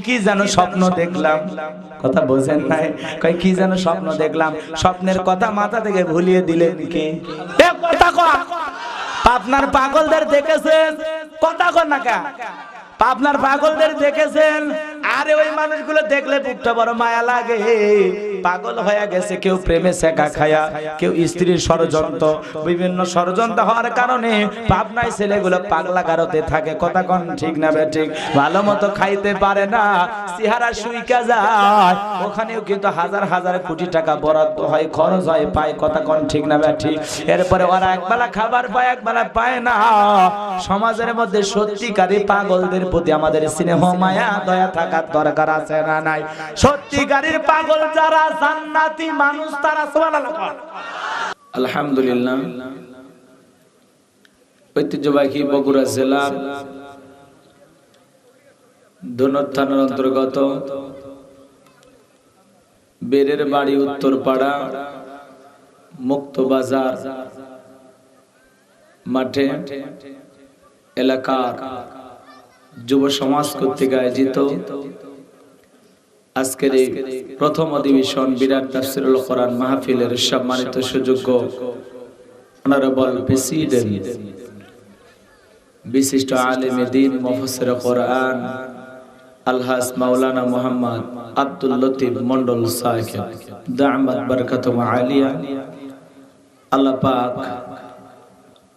কি যেন স্বপ্ন দেখলাম, কথা বোঝেন নাই, কই কি যেন স্বপ্ন দেখলাম, স্বপ্নের কথা মাথা থেকে ভুলিয়ে দিলেন কি? কথা কয় আপনার পাগলদের দেখেছেন, কথা কন না কা, আপনার পাগলদের দেখেছেন? আরে ওই মানুষগুলো দেখলে বুকটা বড় মায়া লাগে। পাগল হয়ে গেছে, কেউ প্রেমে শেখা খায়া, কেউ স্ত্রীর ষড়যন্ত্র, বিভিন্ন ষড়যন্ত্র হওয়ার কারণে পাবনায় ছেলেগুলো পাগলা গারদে থাকে, কথা কন ঠিক না বেঠিক? ভালো মতো খাইতে পারে না, চেহারা শুইকা যায়, ওখানেও কিন্তু হাজার হাজার কোটি টাকা বরাদ্দ হয়, খরচ হয়, পায়, কথা কন ঠিক না বেঠিক? এরপরে ওরা একবেলা খাবার পায়, একবেলা পায় না। সমাজের মধ্যে সত্যিকারী পাগলদের প্রতি আমাদের স্নেহ মায়া দয়া থাকার দরকার আছে না নাই? সত্যিকারের পাগল যারা জান্নাতি মানুষ তারা সুবহানাল্লাহ। আলহামদুলিল্লাহ। ঐতিহ্যবাহী বগুড়া জেলার ধনুর থানার অন্তর্গত বেরের বাড়ি উত্তরপাড়া মুক্ত বাজার মাঠে এলাকার যুব সমাজ কর্তৃক আয়োজিত আজকের এই প্রথম অধিবেশন বিরাট তাফসীরুল কোরআন মাহফিলের সম্মানিত সুযোগ্য অনারেবল প্রেসিডেন্ট, বিশিষ্ট আলেমে দ্বীন, মুফাসসিরে কোরআন আলহাজ মাওলানা মুহাম্মদ আব্দুল লতিফ মন্ডল সাহেব দামাত বারাকাতুহু আলিয়া, আল্লাহ পাক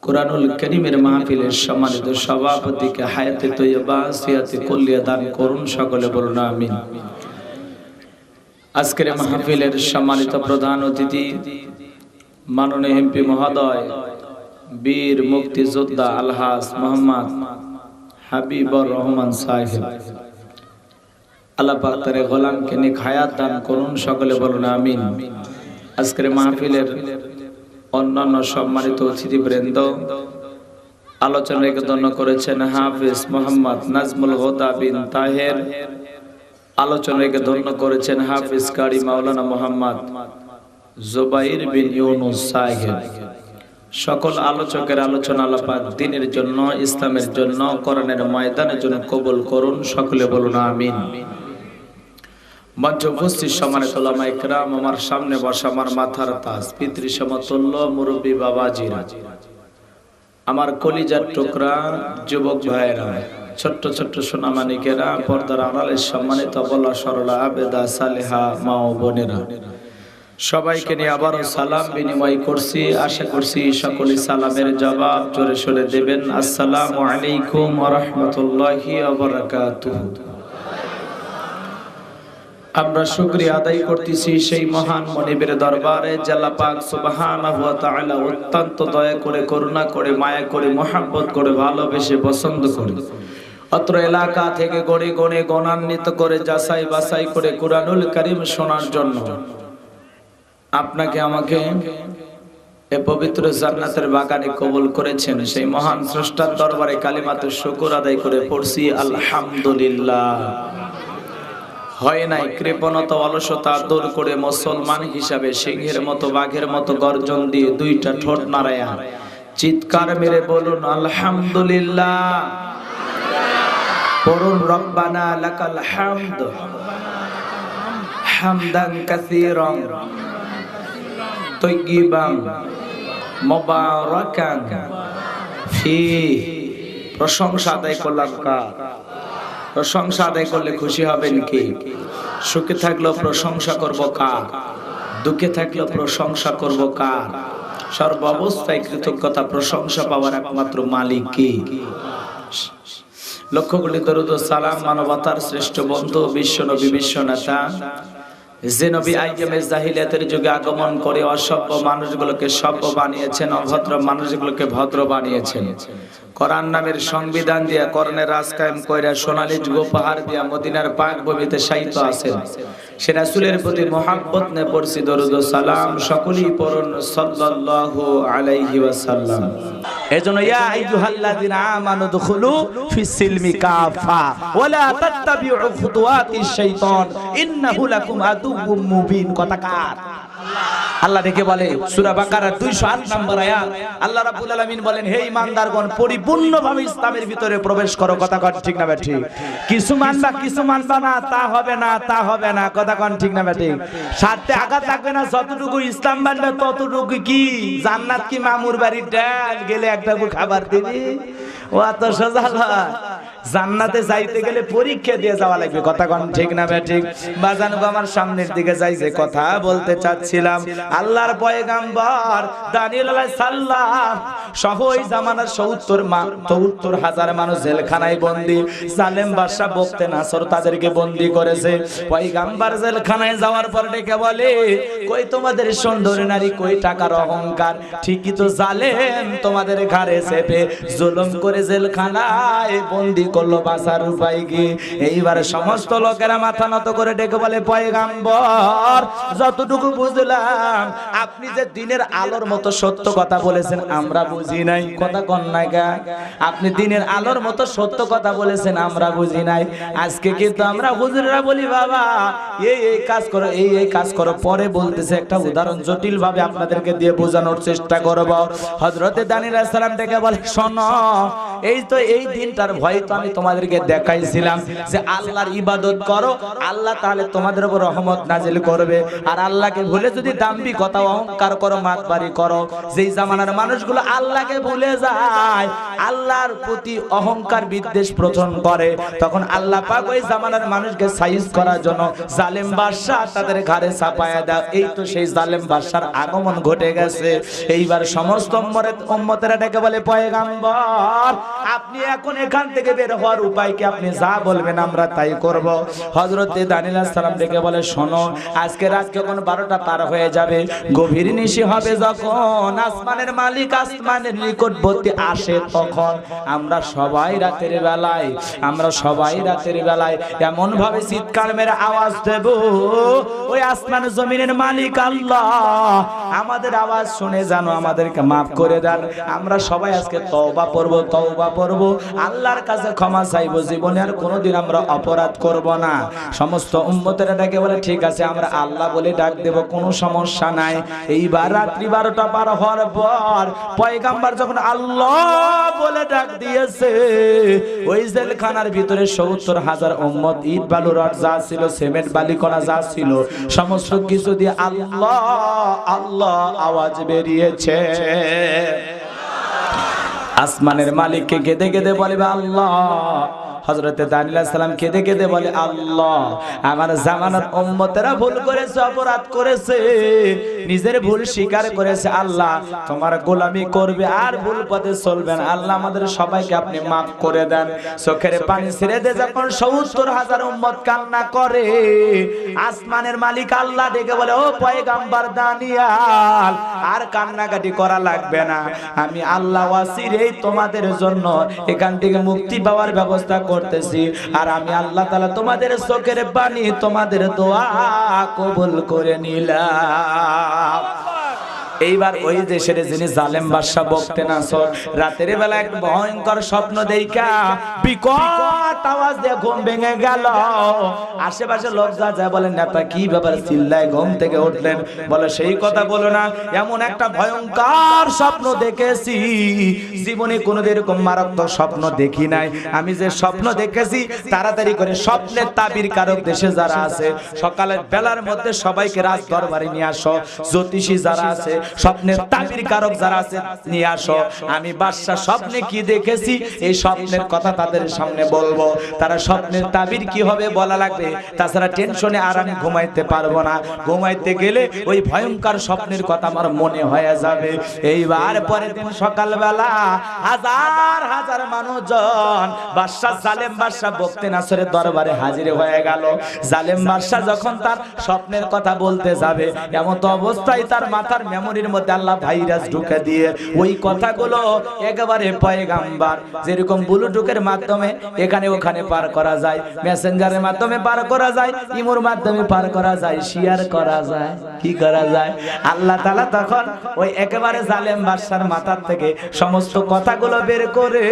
কুরআনুল কারীমের মাহফিলের সম্মানিত সভাপতিকে হায়াতে তৈয়বা সিয়াতে কুল্লিয়া দান করুন, সকলে বলুন আমিন। আজকের মাহফিলের সম্মানিত প্রধান অতিথি মাননীয় এমপি মহোদয়, বীর মুক্তিযোদ্ধা আলহাজ মোহাম্মদ হাবিবুর রহমান সাহেব, আল্লাহ পাক তার গোলামকে নেক হায়াত দান করুন, সকলে বলুন আমিন। আজকের মাহফিলের অন্যান্য সম্মানিত অতিথিবৃন্দ, আলোচনাকে ধন্য করেছেন হাফেজ মোহাম্মদ নাজমুল হুদা বিন তাহের, আলোচনাকে ধন্য করেছেন হাফেজ কারি মাওলানা মোহাম্মদ জুবাইর বিন ইউনুস সাহেব। সকল আলোচকের আলোচনা আল্লাহ পাক দ্বীনের জন্য, ইসলামের জন্য, কোরআনের ময়দানের জন্য কবুল করুন, সকলে বলুন আমিন। মঞ্চে উপস্থিত সম্মানিত উলামা ইকরাম, আমার সামনে বসা আমার মাথার তাজ, পিতৃ সমতুল্য মুরব্বী বাবাজিরা, আমার কলিজার টুকরা যুবক ভাইয়েরা, ছোট্ট ছোট্ট সোনামানিকেরা, পর্দার আড়ালের সম্মানিত বলা সরলা আবেদা সালেহা মা ও বোনেরা, সবাইকে নিয়ে আবারও সালাম বিনিময় করছি। আশা করছি সকলে সালামের জবাব জোরে সোরে দেবেন। আসসালামু আলাইকুম ওয়া রাহমাতুল্লাহি ওয়া বারাকাতুহু। আমরা শুকরিয়া আদায় করতেছি সেই মহান মনিবের দরবারে, আল্লাহ পাক সুবহানাহু ওয়া তাআলা অত্যন্ত দয়া করে, করুণা করে, মায়া করে, মহব্বত করে, ভালোবেসে, পছন্দ করে অত্র এলাকা থেকে গড়ে গড়ে গণান্বিত করে, যাচাই বাছাই করে কুরআনুল কারীম শোনার জন্য আপনাকে আমাকে এ পবিত্র জান্নাতের বাগানে কবুল করেছেন। সেই মহান স্রষ্টার দরবারে কালিমাতে শুকর আদায় করে পড়ছি আলহামদুলিল্লাহ। হয় নাই কৃপণতা, অলসতা দূর করে মুসলমান হিসাবে সিংহের মতো, বাঘের মতো গর্জন দিয়ে দুইটা ঠোঁট নাড়ায়া চিৎকার মেরে বলুন আলহামদুলিল্লাহ। পড়ুন রব্বানা লাকাল হামদ হামদান কাসীরান তাইয়িবান মুবারাকান ফীহি। প্রশংসা আদায় করলাম কার? প্রশংসা আদায় করলে খুশি হবেন কি? সুখে থাকলেও প্রশংসা করব কার? দুঃখে থাকলেও প্রশংসা করব কার? সর্ব অবস্থায় কৃতজ্ঞতা, প্রশংসা পাওয়ার একমাত্র মালিক কি? লক্ষ কোটি দরুদ ও সালাম মানবতার শ্রেষ্ঠ বন্ধু বিশ্ব নবী, বিশ্ব নেতা, যে নবী আইয়ামে জাহিলিয়াতের যুগে আগমন করে অসভ্য মানুষগুলোকে সভ্য বানিয়েছেন, অভদ্র মানুষগুলোকে ভদ্র বানিয়েছেন, কোরআন নামের সংবিধান দিয়া, কোরআনের রাজ কায়েম কইরা, সোনালী যুগ উপহার দিয়া মদিনার পাক ভূমিতে শায়িত আছেন, সে রাসূলের প্রতি মুহাব্বত নিয়ে পড়ছি দরুদ ও সালাম। সকলেই পড়ুন সাল্লাল্লাহু আলাইহি ওয়াসাল্লাম। এজন্য ইয়া আইয়ুহাল্লাযিনা আমানু দুখুলু ফিস সিলমি কাফা ওয়া লা তাত্তাবিউ খুতুওয়াতিশ শাইতান ইন্নাহু লাকুম আদুউম মুবিন। কথা কার? আল্লাহ ডেকে বলে সূরা বাকারার 208 নম্বর আয়াত, আল্লাহ রাব্বুল আলামিন বলেন, হে ঈমানদারগণ, পরিপূর্ণভাবে ইসলামের ভিতরে প্রবেশ করো। কথা কন ঠিক না ঠিক? কিছু মানবা কিছু মানবা না, তা হবে না, তা হবে না। কথা কন ঠিক না ঠিক? স্বার্থে আঘাত লাগবে না, যতটুকু ইসলাম মানবে ততটুকু কি জান্নাত কি মামুর বাড়ির ডাল গেলে একটা খাবার দিবি? ও এত সোজা নয়। জান্নাতে যাইতে গেলে পরীক্ষা দিয়ে যাওয়া লাগবে। কথা কোন ঠিক না ঠিক? বাজানো আমার সামনের দিকে যাই, যে কথা বলতে চাচ্ছিলাম, আল্লাহর পয়গাম্বর দানিয়েল আলাইহিস সালাম সহ ওই জামানার ৭০,০০০ মানুষ জেলখানায় বন্দী। জালেম বাদশা বখতে নাসর তাদেরকে বন্দী করেছে। পয়গাম্বর জেলখানায় যাওয়ার পর ডেকে বলে, কই তোমাদের সুন্দরী নারী, কই টাকার অহংকার? ঠিকই তো, জালেম তোমাদের ঘাড়ে চেপে জুলুম করে জেলখানায় বন্দী করলো, বাঁচার উপায় কি? এইবার সমস্ত লোকেরা মাথা নত করে ডেকে বলে, পয়গাম্বর যতটুকু বুঝলাম আপনি যে দিনের আলোর মতো সত্য কথা বলেছেন আমরা বুঝি নাই। কথা কন নাই গা? আপনি দিনের আলোর মতো সত্য কথা বলেছেন আমরা বুঝি নাই। আজকে কিন্তু আমরা হুজুররা বলি, বাবা এই কাজ করো, এই কাজ করো। পরে বলতেছে একটা উদাহরণ জটিল ভাবে আপনাদেরকে দিয়ে বোঝানোর চেষ্টা করব। হযরতে দানিয়েল আলাইহিস সালাম থেকে বলে, শোনো, এই তো এই দিনটার ভয় তো আমি তোমাদেরকে দেখাইছিলাম যে আল্লাহর ইবাদত করো, আল্লাহ তাহলে তোমাদের উপর রহমত নাজিল করবে। আর আল্লাহকে ভুলে যদি দাম্ভিকতা অহংকার করো, মাতবাড়ি করো, যেই জামানার মানুষগুলো আল্লাহকে ভুলে যায়, আল্লাহর প্রতি অহংকার বিদ্বেষ প্রচলন করে, তখন আল্লাহ পাক ওই জামানার মানুষকে সাইজ করার জন্য জালেম বাদশা তাদের ঘাড়ে চাপায়া দেয়। এই তো সেই জালেম বাদশার আগমন ঘটে গেছে। এইবার সমস্ত উম্মতেরা ডেকে বলে, পয়গাম্বর আপনি এখন এখান থেকে বের হওয়ার উপায় কি? আপনি যা বলবেন আমরা তাই করব। হযরতে দানিয়েল আলাইহিস সালাম ডেকে বলে, শোনো, আজকে রাত যখন 12টা পার হয়ে যাবে, গভীর নিশি হবে, যখন আসমানের মালিক আসমানের নিকটবর্তী আসে, তখন আমরা সবাই রাতের বেলায় এমন ভাবে চিৎকার মেরে আওয়াজ দেব, ওই আসমান জমিনের মালিক আল্লাহ আমাদের আওয়াজ শুনে জানো আমাদেরকে মাফ করে দেন। আমরা সবাই আজকে তওবা পড়ব, আল্লাহর কাছে ক্ষমা চাইবো, জীবনে আর কোনোদিন আমরা অপরাধ করব না। সমস্ত উম্মতেরা ডেকে বলে, ঠিক আছে, আমরা আল্লাহ বলে ডাক দেব, কোনো সমস্যা নাই। এইবার রাত্রি 12টা পার হওয়ার পর পয়গাম্বর যখন আল্লাহ বলে ডাক দিয়েছে, ওই জেলখানার ভিতরে ৭০,০০০ উম্মত, ইট বালু রড যা ছিল, সিমেন্ট বালিকণা যা ছিল, সমস্ত কিছু দিয়ে আল্লাহ আল্লাহ আওয়াজ বেরিয়েছে। আসমানের মালিককে কেঁদে কেঁদে বলে, আল্লাহ। হযরতে দানিয়েল আলাইহিস সালাম কেঁদে কেঁদে বলে, আল্লাহ আমার জামানার উম্মতেরা ভুল করেছে, অপরাধ করেছে, নিজের ভুল স্বীকার করেছে। আল্লাহ তোমার গোলামি করবে আর ভুল পথে চলবে না। আল্লাহ আমাদের সবাইকে আপনি মাফ করে দেন। চোখের পানি ছেড়ে দে। যখন ৭০,০০০ উম্মত কান্না করে, আসমানের মালিক আল্লাহ ডেকে বলে, ও পয়গাম্বর দানিয়েল, আর কান্নাকাটি করা লাগবে না, আমি আল্লাহ ওয়াসিরেই তোমাদের জন্য এখান থেকে মুক্তি পাওয়ার ব্যবস্থা করতেছি। আর আমি আল্লাহ তাআলা তোমাদের চোখের পানি, তোমাদের দোয়া কবুল করে নিলাম। এইবার ওই দেশের যিনি জালেম বাদশা বখতে নাসর রাতের বেলা এক ভয়ঙ্কর স্বপ্ন দেখা বিকট আওয়াজ দিয়ে ঘুম ভেঙে গেল। আশেপাশে লোক যা যায় বলে, নেতা কি ব্যাপার, চিল্লায় ঘুম থেকে উঠলেন। বলে, সেই কথা বলো না, এমন একটা ভয়ঙ্কর স্বপ্ন দেখেছি, জীবনে কোনোদিন এরকম মারাত্মক স্বপ্ন দেখি নাই। আমি যে স্বপ্ন দেখেছি, তাড়াতাড়ি করে স্বপ্নের তাবির কারক দেশে যারা আছে, সকালের বেলার মধ্যে সবাইকে রাজ দরবারে নিয়ে আসো। জ্যোতিষী যারা আছে, স্বপ্নের তাবির কারক যারা আছে, নিয়ে আসো। আমি বাদশা স্বপ্নে কি দেখেছি, এই স্বপ্নের কথা তাদের সামনে বলবো। তারা স্বপ্নের তাবির কি হবে বলা লাগবে, তাছাড়া টেনশনে আর আমি ঘুমাইতে পারবো না। ঘুমাইতে গেলে ওই ভয়ঙ্কর স্বপ্নের কথা আমার মনে হয়ে যাবে। এইবার পরের দিন সকালবেলা হাজার হাজার মানুষজন বাদশা জালেম বাদশা বখতে নাসরের দরবারে হাজির হয়ে গেল। জালেম বাদশা যখন তার স্বপ্নের কথা বলতে যাবে, এমন তো অবস্থায় তার মাথার মেমোরি মেমোরির মধ্যে আল্লাহ ভাইরাস ঢুকে দিয়ে ওই কথাগুলো একেবারে পয়গাম্বার যেরকম ব্লুটুথের মাধ্যমে এখানে ওখানে পার করা যায়, মেসেঞ্জারের মাধ্যমে পার করা যায়, ইমোর মাধ্যমে পার করা যায়, শেয়ার করা যায়, কি করা যায়। আল্লাহ তাআলা তখন ওই একেবারে জালেম বাদশার মাথার থেকে সমস্ত কথাগুলো বের করে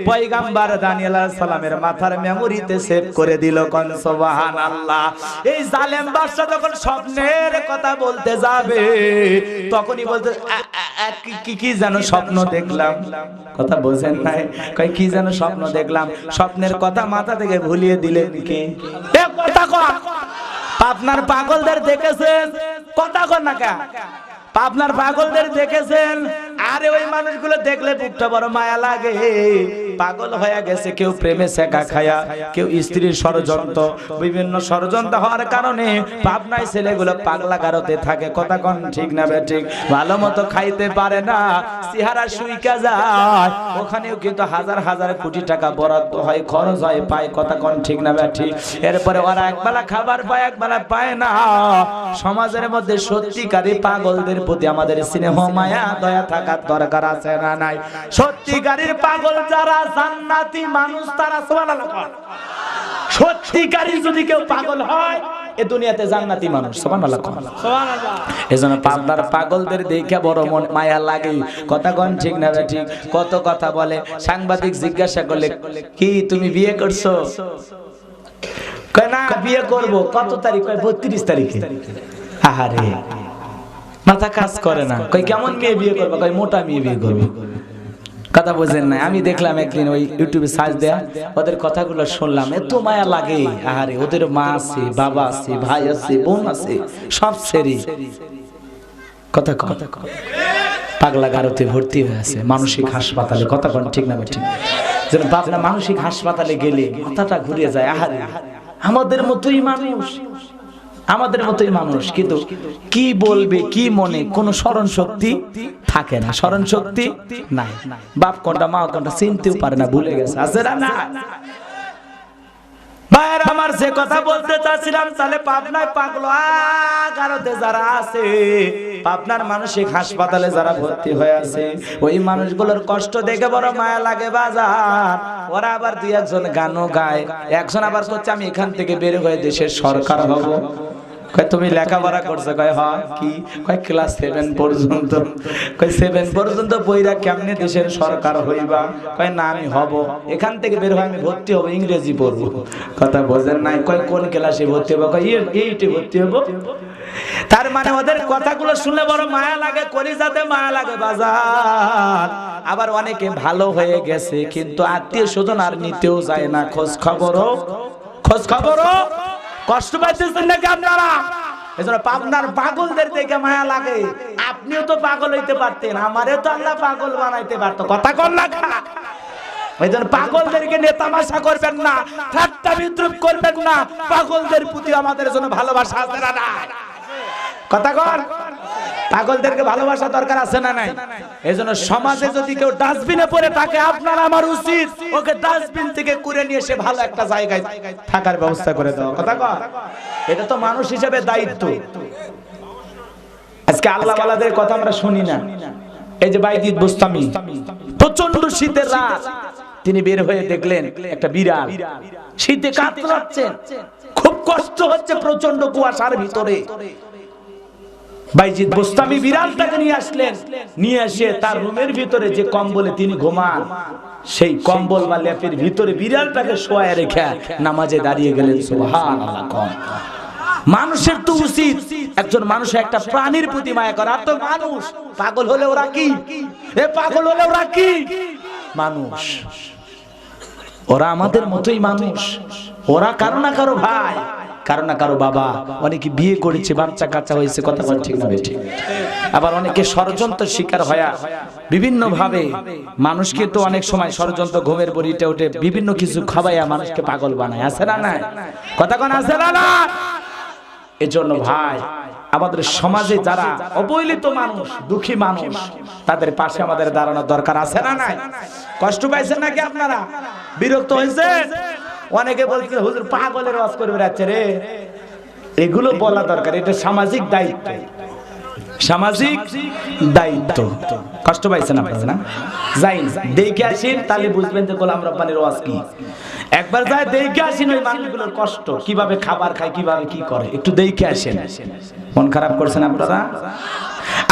পয়গাম্বার দানিয়েল আলাইহিস সালামের মাথার মেমোরিতে সেভ করে দিল। কোন সুবহানাল্লাহ। এই জালেম বাদশা যখন স্বপ্নের কথা বলতে যাবে তখনই বলতে কি যেন স্বপ্ন দেখলাম, কথা বোঝেন নাই, কই কি যেন স্বপ্ন দেখলাম। স্বপ্নের কথা মাথা থেকে ভুলিয়ে দিলেন কে? কথা কয় আপনার পাগলদের দেখেছেন, কথা কন না কা আপনার পাগলদের দেখেছেন। আরে ওই মানুষগুলো দেখলে বুকটা বড় মায়া লাগে। পাগল হয়ে গেছে, কেউ প্রেমে শেখা খায়া, কেউ স্ত্রীর ষড়যন্ত্র, বিভিন্ন ষড়যন্ত্র হওয়ার কারণে পাবনায় ছেলেগুলো পাগলা গারোতে থাকে। কথা কন ঠিক না ঠিক? ভালো মতো খাইতে পারে না, চেহারা শুইকা যায়। ওখানেও কিন্তু হাজার হাজার কোটি টাকা বরাদ্দ হয়, খরচ হয়, পায়। কথা কন ঠিক না ঠিক? এরপরে ওরা একবেলা খাবার পায়, একবেলা পায় না। সমাজের মধ্যে সত্যিকারী পাগলদের প্রতি আমাদের স্নেহ মায়া দয়া থাকার দরকার আছে না নাই? সত্যিকারীর পাগল যারা জান্নাতি মানুষ তারা সুবহানাল্লাহ। সত্যিকারী যদি কেউ পাগল হয় এই দুনিয়াতে জান্নাতি মানুষ। সুবহানাল্লাহ সুবহানাল্লাহ। এজন্য আপনার পাগলদের দেখে বড় মন মায়া লাগে। কথা কোন ঠিক না ঠিক? কত কথা বলে। সাংবাদিক জিজ্ঞাসা করলে কি তুমি বিয়ে করছো? কয় না বিয়ে করব। কত তারিখ? কয় 32 তারিখে। আহারে মাথা কাজ করে না। কই কেমন মেয়ে বিয়ে করবে? কই মোটা মেয়ে বিয়ে করবে। কথা বুঝেন না? আমি দেখলাম একদিন ওই ইউটিউবে সার্চ দেয়া, ওদের কথাগুলো শুনলাম, এত মায়া লাগে। আরে ওদের মা আছে, বাবা আছে, ভাই আছে, বোন আছে, সব ছেড়ে কথা কথা পাগলা গারোতে ভর্তি হয়ে আছে মানসিক হাসপাতালে। কথা কোন ঠিক না ঠিক? যেন পাগলা মানসিক হাসপাতালে গেলে মাথাটা ঘুরে যায়। আহারে আমাদের মতোই মানুষ, আমাদের মতোই মানুষ, কিন্তু কি বলবে কি মনে কোনো স্মরণ শক্তি থাকে না, স্মরণ শক্তি নাই। বাপ কোনটা মা কোনটা চিনতেও পারে না, ভুলে গেছে। আছে না ভাইয়ের আমার? যে কথা বলতে চাচ্ছিলাম, তাহলে পাবনায় পাগলা গারোতে যারা আছে, পাবনার মানসিক হাসপাতালে যারা ভর্তি হয়ে আছে, ওই মানুষগুলোর কষ্ট দেখে বড় মায়া লাগে বাজার। ওরা আবার দুই একজন গানও গায়, একজন আবার করছে আমি এখান থেকে বের হয়ে দেশের সরকার হব। কয় তুমি লেখাপড়া করছো? কয় হয় কি? কয় ক্লাস 7 পর্যন্ত। কয় 7 পর্যন্ত বইরা কেমনে দেশের সরকার হইবা? কয় না আমি হব, এখান থেকে বের হয়ে আমি ভর্তি হব, ইংরেজি পড়বো। কথা বোঝেন নাই? কয় কোন ক্লাসে ভর্তি হবো? কয় 8-এ ভর্তি হবো। তার মানে ওদের কথাগুলো শুনলে বড় মায়া লাগে, কলিজাতে মায়া লাগে বাজার। আবার অনেকে ভালো হয়ে গেছে কিন্তু আত্মীয় স্বজন আর নিতেও যায় না খোঁজ খবরও। কষ্ট পাইতেছেন নাকি আপনারা? এজন্য পাবনার পাগলদের দেখে মায়া লাগে। আপনিও তো পাগল হইতে পারতেন, আমারে তো আল্লাহ পাগল বানাইতে পারতো। কথা কন না খা? এজন্য পাগলদেরকে নেতামাশা করবেন না, ঠাট্টা বিদ্রুপ করবেন না। পাগলদের প্রতি আমাদের জন্য ভালোবাসা আছে না নাই? কথা কন। পাগলদেরকে ভালোবাসা দরকার আছে না নাই? এজন্য সমাজে যদি কেউ ডাস্টবিনে পড়ে থাকে, আপনার আমার উচিত ওকে ডাস্টবিন থেকে কুড়ে নিয়ে এসে ভালো একটা জায়গায় থাকার ব্যবস্থা করে দেওয়া। কথা কন। এটা তো মানুষ হিসেবে দায়িত্ব। আজকে আল্লাহ ওয়ালাদের কথা আমরা শুনি না। এই যে বাইজিদ বুস্তামি, প্রচন্ড শীতের রাত, তিনি বের হয়ে দেখলেন একটা বিড়াল শীতে কাতরাচ্ছে, খুব কষ্ট হচ্ছে প্রচন্ড কুয়াশার ভিতরে। বাইজিদ বুস্তামি বিড়ালটাকে নিয়ে আসলেন, নিয়ে এসে তার রুমের ভিতরে যে কম্বলে তিনি ঘুমান, সেই কম্বল বা লেপের ভিতরে বিড়ালটাকে শোয়ায় রেখে নামাজে দাঁড়িয়ে গেলেন। সুবহানাল্লাহ। মানুষের তো উচিত একজন মানুষ একটা প্রাণীর প্রতি মায়া করা। আর তো মানুষ পাগল হলে ওরা কি? পাগল হলে ওরা কি? মানুষ। ওরা আমাদের মতোই মানুষ। ওরা কারো না কারো ভাই, কারো না কারো বাবা। অনেকে বিয়ে করেছে, বাচ্চা কাচ্চা হয়েছে। কথা বল ঠিক না ঠিক? আবার অনেকে ষড়যন্ত্রের শিকার হয়ে বিভিন্ন ভাবে মানুষকে তো অনেক সময় ষড়যন্ত্র, ঘুমের বড়িতে উঠে বিভিন্ন কিছু খাওয়াইয়া মানুষকে পাগল বানায়। আছে না নাই? কথা কোন আছে না? এজন্য ভাই আমাদের সমাজে যারা অবহেলিত মানুষ, দুঃখী মানুষ, তাদের পাশে আমাদের দাঁড়ানোর দরকার আছে না নাই? কষ্ট পাইছেন নাকি আপনারা? বিরক্ত হয়েছেন? অনেকে বলছে হুজুর পাগলের ওয়াজ করে বেড়াচ্ছে রে। এগুলো বলা দরকার, এটা সামাজিক দায়িত্ব। সামাজিক দায়িত্ব। কষ্ট পাইছেন আপনারা না? যাইন দেখে আসেন, তাহলে বুঝবেন যে গোলাম রব্বানির ওয়াজ কি। একবার যায় দেখে আসেন ওই মানুষগুলোর কষ্ট, কিভাবে খাবার খায়, কিভাবে কি করে, একটু দেখে আসেন। মন খারাপ করছেন আপনারা?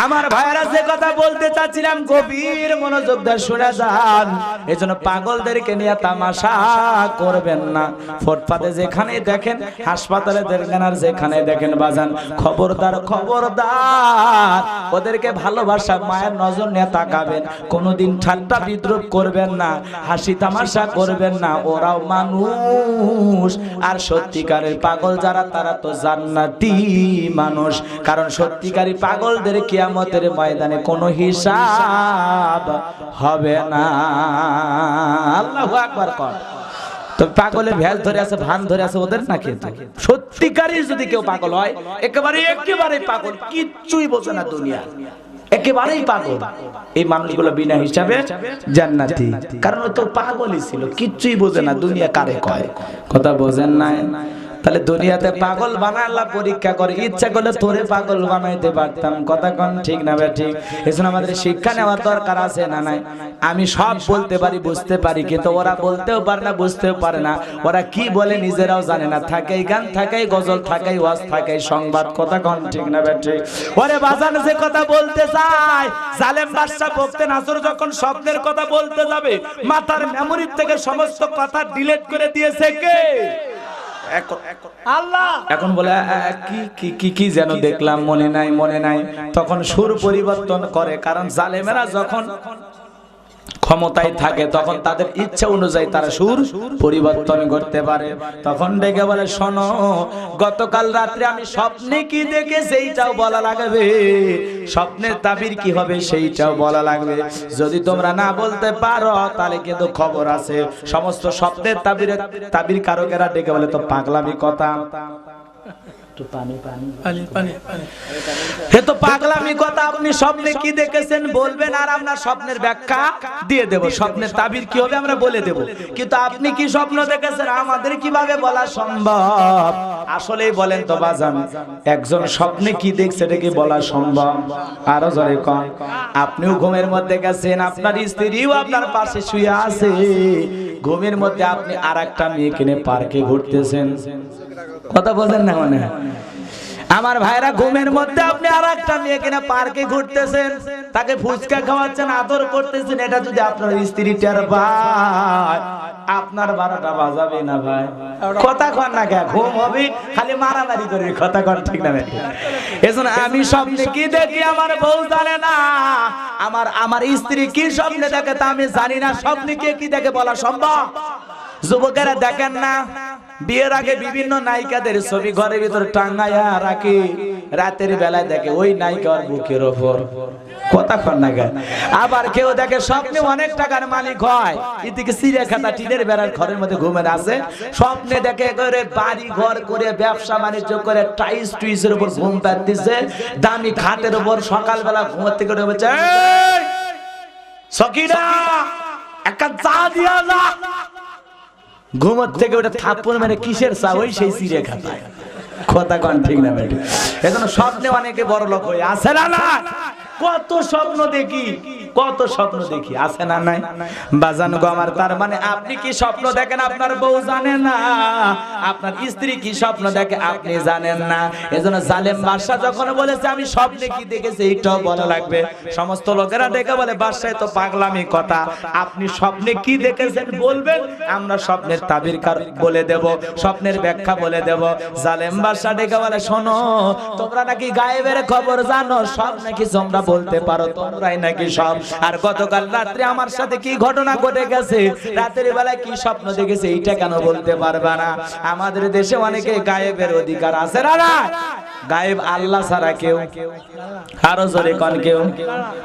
আমার ভাইরা যে কথা বলতে চাচ্ছিলাম গভীর মনোযোগ দিয়ে শুনে যান। এজন্য পাগলদেরকে নিয়ে তামাশা করবেন না। ফুটপাতে যেখানে দেখেন, হাসপাতালে দেখেন, আর যেখানে দেখেন বাজান, খবরদার খবরদার ওদেরকে ভালোবাসা মায়ের নজর নিয়ে তাকাবেন। কোনোদিন ঠাট্টা বিদ্রুপ করবেন না, হাসি তামাশা করবেন না। ওরাও মানুষ, আর সত্যিকারের পাগল যারা তারা তো জান্নাতি মানুষ। কারণ সত্যিকারী পাগলদের কিয়ামতের ময়দানে কোনো হিসাব হবে না। আল্লাহু আকবার কর। তো পাগলের ভ্যাল ধরে আছে, ভান ধরে আছে ওদের না, কিন্তু সত্যিকারী যদি কেউ পাগল হয়, একেবারে পাগল, কিচ্ছুই বোঝে না দুনিয়া, একেবারেই পাগল, এই মানুষগুলো বিনা হিসাবে জান্নাতি। কারণ ও তো পাগলই ছিল, কিচ্ছুই বোঝে না দুনিয়া কারে কয়। কথা বোঝেন না? তাহলে দুনিয়াতে পাগল বানায় আল্লাহ পরীক্ষা করে। ইচ্ছা করলে তোরে পাগল বানাইতে পারতাম। কথা কোন ঠিক না ঠিক? এজন্য আমাদের শিক্ষা নেওয়ার দরকার আছে না নাই? আমি সব বলতে পারি, বুঝতে পারি, কিন্তু ওরা বলতেও পারে না, বুঝতেও পারে না। ওরা কি বলে নিজেরাও জানে না। থাকেই গান, থাকেই গজল, থাকেই ওয়াজ, থাকেই সংবাদ। কথা কোন ঠিক না ঠিক? ওরে বাজান যে কথা বলতে চায়, জালেম বাদশা বকতে নাসর যখন স্বপ্নের কথা বলতে যাবে, মাথার মেমোরি থেকে সমস্ত কথা ডিলিট করে দিয়েছে কে? আল্লাহ। এখন বলে কি যেন দেখলাম, মনে নাই। তখন সুর পরিবর্তন করে। কারণ জালেমেরা যখন ক্ষমতায় থাকে তখন তাদের ইচ্ছা অনুযায়ী তারা সুর পরিবর্তন করতে পারে। তখন ডেকে বলে, শোনো, গতকাল রাত্রে আমি স্বপ্নে কি দেখে সেইটাও বলা লাগবে, স্বপ্নের তাবির কি হবে সেইটাও বলা লাগবে। যদি তোমরা না বলতে পারো তাহলে কিন্তু খবর আছে। সমস্ত স্বপ্নের তাবির কারকেরা ডেকে বলে, তো পাগলামি কথা, পাগলামি কথা। আপনি স্বপ্নে কি দেখেছেন বলবেন, আর আমরা স্বপ্নের ব্যাখ্যা দিয়ে দেব। স্বপ্নের তাবির কি হবে আমরা বলে দেব, কিন্তু আপনি কি স্বপ্ন দেখেছেন আমাদের কিভাবে বলা সম্ভব? আসলেই বলেন তো বাজান, একজন স্বপ্নে কি দেখছে এটা কি বলা সম্ভব? আরো জোরে কন। আপনিও ঘুমের মধ্যে গেছেন, আপনার স্ত্রীও আপনার পাশে শুয়ে আছে, ঘুমের মধ্যে আপনি আর একটা মেয়ে কিনে পার্কে ঘুরতেছেন। কথা বলেন না? মানে আমার ভাইরা, ঘুমের মধ্যে আপনি আর একটা মেয়ে কিনা পার্কে ঘুরতেছেন, তাকে ফুচকা খাওয়াচ্ছেন, আদর করতেছেন। এটা যদি আপনার স্ত্রী টের পায়, আপনার 12টা বাজাবে না ভাই? কথা কন না কে? ঘুম হবে খালি মারামারি করে। কথা কন ঠিক না? এজন্য আমি স্বপ্নে কি দেখি আমার বউ জানে না, আমার স্ত্রী কি স্বপ্নে দেখে তা আমি জানি না। স্বপ্নে কে কি দেখে বলা সম্ভব? যুবকেরা দেখেন না, বিয়ের আগে বিভিন্ন নায়িকাদের ছবি ঘরের ভিতর টাঙ্গাইয়া রাখে, রাতের বেলায় দেখে ওই নায়িকার বুকের ওপর। কথা কন না কেন? আবার কেউ দেখে স্বপ্নে অনেক টাকার মালিক হয়, এদিকে সিরিয়া খাতা টিনের বেড়ার ঘরের মধ্যে ঘুমের আছে, স্বপ্নে দেখে করে বাড়ি ঘর করে ব্যবসা বাণিজ্য করে টাইস টুইসের উপর ঘুম পাচ্ছে, দামি খাটের উপর সকালবেলা ঘুমাতে থেকে উঠে বলছে, সকিনা একটা চা দিয়া না। ঘুমত থেকে ওটা থাপ্পড় মেরে কিসের চা? ওই সেই সিরিয়া খাতায়। কথা কন ঠিক না ভাই? এজন্য স্বপ্নে অনেকে বড় লোক হয়ে আছে না না? কত স্বপ্ন দেখি, কত স্বপ্ন দেখি, আছে না নাই? বাজান গো আমার, তার মানে আপনি কি স্বপ্ন দেখেন আপনার বউ জানে না, আপনার স্ত্রী কি স্বপ্ন দেখে আপনি জানেন না। এজন্য জালেম বাদশা যখন বলেছে আমি স্বপ্নে কি দেখেছি এইটাও বলা লাগবে। সমস্ত লোকেরা ডেকে বলে, বাদশায় তো পাগলামি কথা, আপনি স্বপ্নে কি দেখেছেন বলবেন, আমরা স্বপ্নের তাবির বলে দেব, স্বপ্নের ব্যাখ্যা বলে দেব। জালেম বাদশা ডেকে বলে, শোনো, তোমরা নাকি গায়েবের খবর জানো, সব নাকি তোমরা বলতে পারো, তোমরাই নাকি সব। আর গতকাল রাত্রে আমার সাথে কি ঘটনা ঘটে গেছে, রাতের বেলায় কি স্বপ্ন দেখেছে, এইটা কেন বলতে পারবা না? আমাদের দেশে অনেকে গায়েবের অধিকার আছে না? গায়েব আল্লাহ ছাড়া কেউ, আরো জোরে কোন কেউ?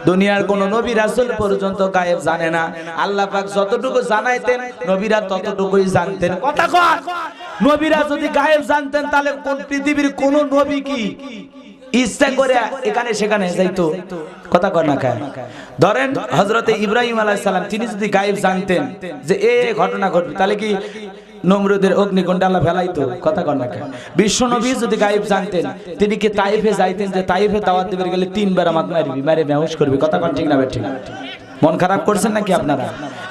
দুনিয়ার কোন নবী রাসূল পর্যন্ত গায়েব জানে না। আল্লাহ পাক যতটুকু জানাইতেন নবীরা ততটুকুই জানতেন। কথা কয়, নবীরা যদি গায়েব জানতেন তাহলে কোন পৃথিবীর কোন নবী কি ইচ্ছা করে এখানে সেখানে যাইতো? কথা কয় না কেন? ধরেন হযরতে ইব্রাহিম আলাইহিস সালাম, তিনি যদি গায়েব জানতেন যে এই ঘটনা ঘটবে, তাহলে কি নমরুদের অগ্নিকুণ্ড আল্লাহ ফেলাইতো, কথা কন না কেন? বিশ্ব নবী যদি গায়েব জানতেন, তিনি কি তাইফে যাইতেন যে তাইফে দাওয়াত দিতে গেলে 3 বার আমাকে মারবি, মারে বেহুশ করবি, কথা কন ঠিক না ঠিক? মন খারাপ করছেন নাকি আপনারা?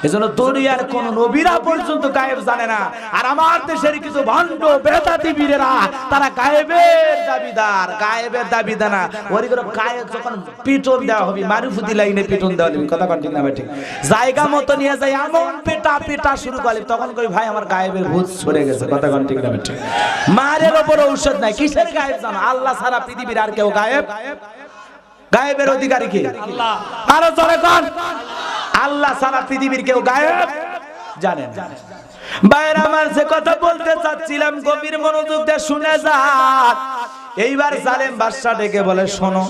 এজন্য দুনিয়ার কোন নবীরা পর্যন্ত গায়েব জানে না, আর আমার দেশের কিছু ভণ্ড বেদাতি বীরেরা তারা গায়েবের দাবিদার, গায়েবের দাবিদার না। ওইগুলো গায়েব যখন পিটন দেওয়া হবে, মারুফুতি লাইনে পিটন দেওয়া হবে, কথা কন ঠিক না ঠিক? জায়গা মতো নিয়ে যায় এমন পেটা শুরু করে, তখন কই ভাই আমার গায়েবের ভূত সরে গেছে, কথা কন ঠিক না ঠিক? মারের উপর ঔষধ নাই, কিসের গায়েব জানো? আল্লাহ ছাড়া পৃথিবীর আর কেউ গায়েব? গায়েবের অধিকারী কে? আল্লাহ। আরো জোরে কোন? আল্লাহ ছাড়া পৃথিবীর কেউ গায়েব জানেন না। বাইরে আমার যে কথা বলতে চাচ্ছিলাম, গভীর মনোযোগ দিয়ে শুনে যান। এইবার জালেম বাদশা ডেকে বলে, শোনো,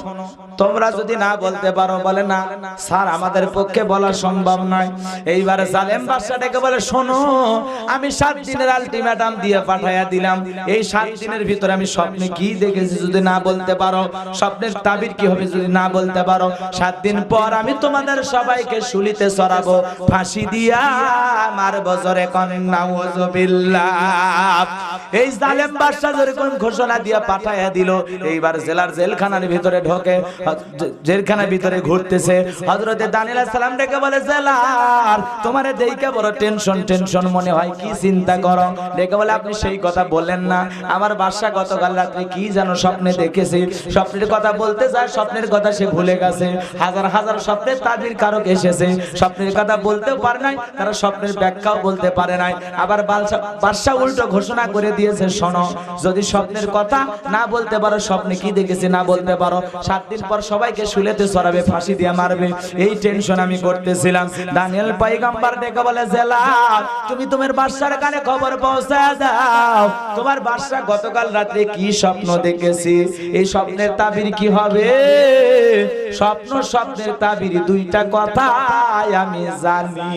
তোমরা যদি না বলতে পারো, বলে না স্যার আমাদের পক্ষে বলা সম্ভব নয়। এইবার জালেম বাদশা ডেকে বলে, শোনো, আমি 7 দিনের আলটিমেটাম দিয়ে পাঠাইয়া দিলাম, এই 7 দিনের ভিতরে আমি স্বপ্নে কি দেখেছি যদি না বলতে পারো, স্বপ্নের তাবির কি হবে যদি না বলতে পারো, 7 দিন পর আমি তোমাদের সবাইকে শুলিতে চড়াবো, ফাঁসি দিয়া মারবো, জোরে কোন নাউযুবিল্লাহ। এই জালেম বাদশা যেরকম ঘোষণা দিয়া পাঠাইয়া দিল, এইবার জেলার জেলখানার ভিতরে ঢোকে, জেলখানার ভিতরে ঘুরতেছে। হযরতে দানিয়েল আলাইহিস সালাম ডেকে বলে, জেলার তোমারে দেইকা বড় টেনশন মনে হয়, কি চিন্তা করো? ডেকে বলে, আপনি সেই কথা বললেন না, আমার বাদশা গতকাল রাতে কি যেন স্বপ্নে দেখেছে, স্বপ্নের কথা বলতে যায়, স্বপ্নের কথা সে ভুলে গেছে। হাজার স্বপ্নের তাবির কারক এসেছে, স্বপ্নের কথা বলতেও পারে নাই, তারা স্বপ্নের ব্যাখ্যাও বলতে পারে নাই। আবার বাদশা উল্টো ঘোষণা করে দিয়েছে, শোনো, যদি স্বপ্নের কথা না বলতে পারো, স্বপ্নে কি দেখেছে না বলতে পারো, 7 দিন পর সবাইকে শুলেতে চড়াবে, ফাঁসি দিয়ে মারবে। এই টেনশন আমি করতেছিলাম। দানিয়েল পয়গম্বর ডেকে বলে, জেলার তুমি তোমার বাদশার কানে খবর পৌঁছায় দাও, তোমার বাদশা গতকাল রাতে কি স্বপ্ন দেখেছি, এই স্বপ্নের তাবির কি হবে? স্বপ্নের তাবির 2টা কথাই আমি জানি।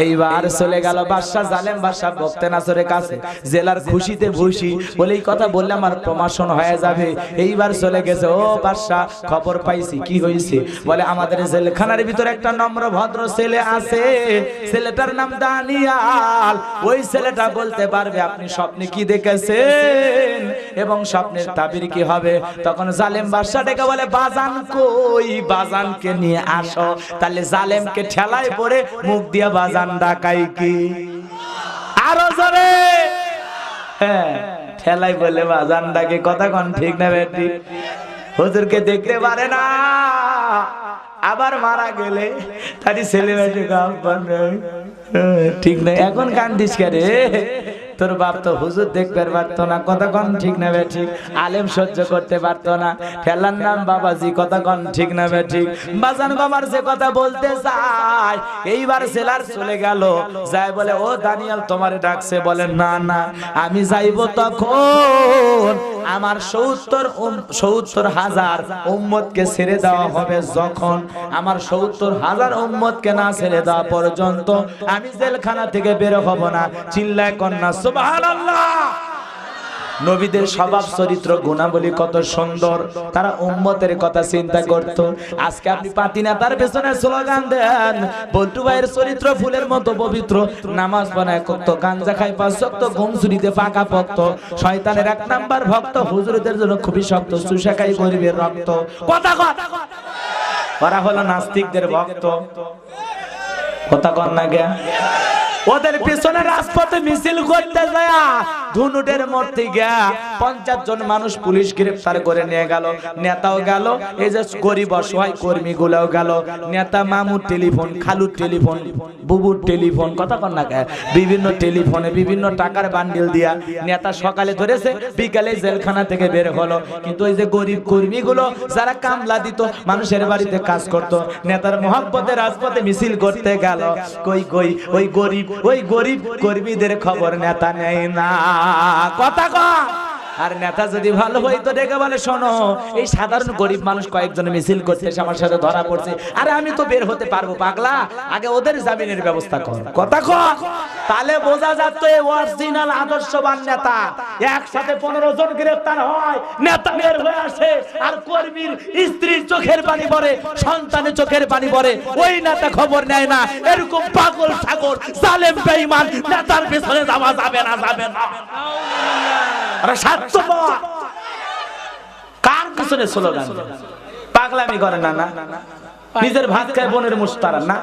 এইবার চলে গেল বাদশা, জালেম বাদশা বক্তে নাসরের কাছে, জেলার খুশিতে ভুসি বলে এই কথা বললে আমার প্রমোশন হয়ে যাবে। এইবার চলে গেছে, ও বাদশা খবর পাইছি, কি হয়েছে? বলে আমাদের জেলখানার ভিতরে একটা নম্র ভদ্র ছেলে আছে, ছেলেটার নাম দানিয়াল, ওই ছেলেটা বলতে পারবে আপনি স্বপ্নে কি দেখেছেন এবং স্বপ্নের তাবির কি হবে। তখন জালেম বাদশা ডেকে বলে, বাজান কই, বাজানকে নিয়ে আসো। তাহলে জালেমকে ঠেলায় পড়ে মুখ দিয়ে বাজান ডাকাই কি? আরো জোরে, হ্যাঁ, ঠেলাই বলে বাজান ডাকে, কথা কোন ঠিক না বেটি? হুজুরকে দেখতে পারে না, আবার মারা গেলে তারি ছেলে বেটে ঠিক না। এখন কান্দিস কে রে? তোর বাপ তো হুজুর দেখতে পারতো না, কথা কন ঠিক না বেঠিক? আলেম সহ্য করতে পারতো না, ঠেলার নাম বাবাজি, কথা কন ঠিক না বেঠিক? বাজান বাবার যে কথা বলতে চাই, এইবার জেলার চলে গেল, যায় বলে, ও দানিয়াল তোমারে ডাকছে। বলে, না আমি যাইব তখন আমার 70,000 উম্মতকে ছেড়ে দেওয়া হবে, যখন আমার 70,000 উম্মতকে না ছেড়ে দেওয়া পর্যন্ত আমি জেলখানা থেকে বের হব না। চিল্লায় কন্যা সুবহানাল্লাহ। নবীদের স্বভাব চরিত্র গুণাবলী কত সুন্দর, তারা উম্মতের কথা চিন্তা করত। আজকে আপনি পাতি নেতার পেছনে স্লোগান দেন, বল্টু ভাইয়ের চরিত্র ফুলের মতো পবিত্র, নামাজ বানায় কত, গাঞ্জা খায় 5 ওয়াক্ত, ঘুম চুরিতে পাকা ভক্ত, শয়তানের 1 নাম্বার ভক্ত, হুজুরদের জন্য খুবই শক্ত, সুশাকাই গরিবের রক্ত, কথা ওরা হলো নাস্তিকদের ভক্ত, কথা কন না গে। ওদের পিছনে রাজপথে মিছিল করতে যায়, ধুনুটের মধ্যে গিয়া 50 জন মানুষ পুলিশ গ্রেফতার করে নিয়ে গেল, নেতাও গেল, এই যে গরিব অসহায় কর্মীগুলোও গেল। নেতা মামুর টেলিফোন, খালুর টেলিফোন, বুবুর টেলিফোন, কথা কন না কে, বিভিন্ন টেলিফোনে বিভিন্ন টাকার বান্ডিল দিয়া নেতা সকালে ধরেছে, বিকালে জেলখানা থেকে বের হলো। কিন্তু ওই যে গরিব কর্মীগুলো যারা কামলা দিত, মানুষের বাড়িতে কাজ করত, নেতার মহব্বতে রাজপথে মিছিল করতে গেল, ওই গরিব কর্মীদের খবর নেতা নেয় না, কথা কন। আর নেতা যদি ভালো হইতো ডেকে বলে শোনো এই সাধারণ গরিব মানুষ কয়েকজন মিছিল করতেছে আমার সাথে ধরা পড়ছে, আরে আমি তো বের হতে পারবো পাগলা, আগে ওদের জামিনের ব্যবস্থা কর। কথা কর, তাহলে বোঝা যাচ্ছে এই অরিজিনাল আদর্শবান নেতা। একসাথে 15 জন গ্রেফতার হয়, নেতা বের হয়ে আসে, আর কর্মীর স্ত্রীর চোখের পানি পড়ে, সন্তানের চোখের পানি পড়ে, ওই নেতা খবর নেয় না। এরকম পাগল ঠাকুর জালেম বেঈমান নেতার পিছনে যাওয়া যাবে না, যাবে না। আরে স্বার্থপর কার পিছনে স্লোগান পাগলামি করে না, না নিজের ভাত খায় বোনের মুস্তারা না,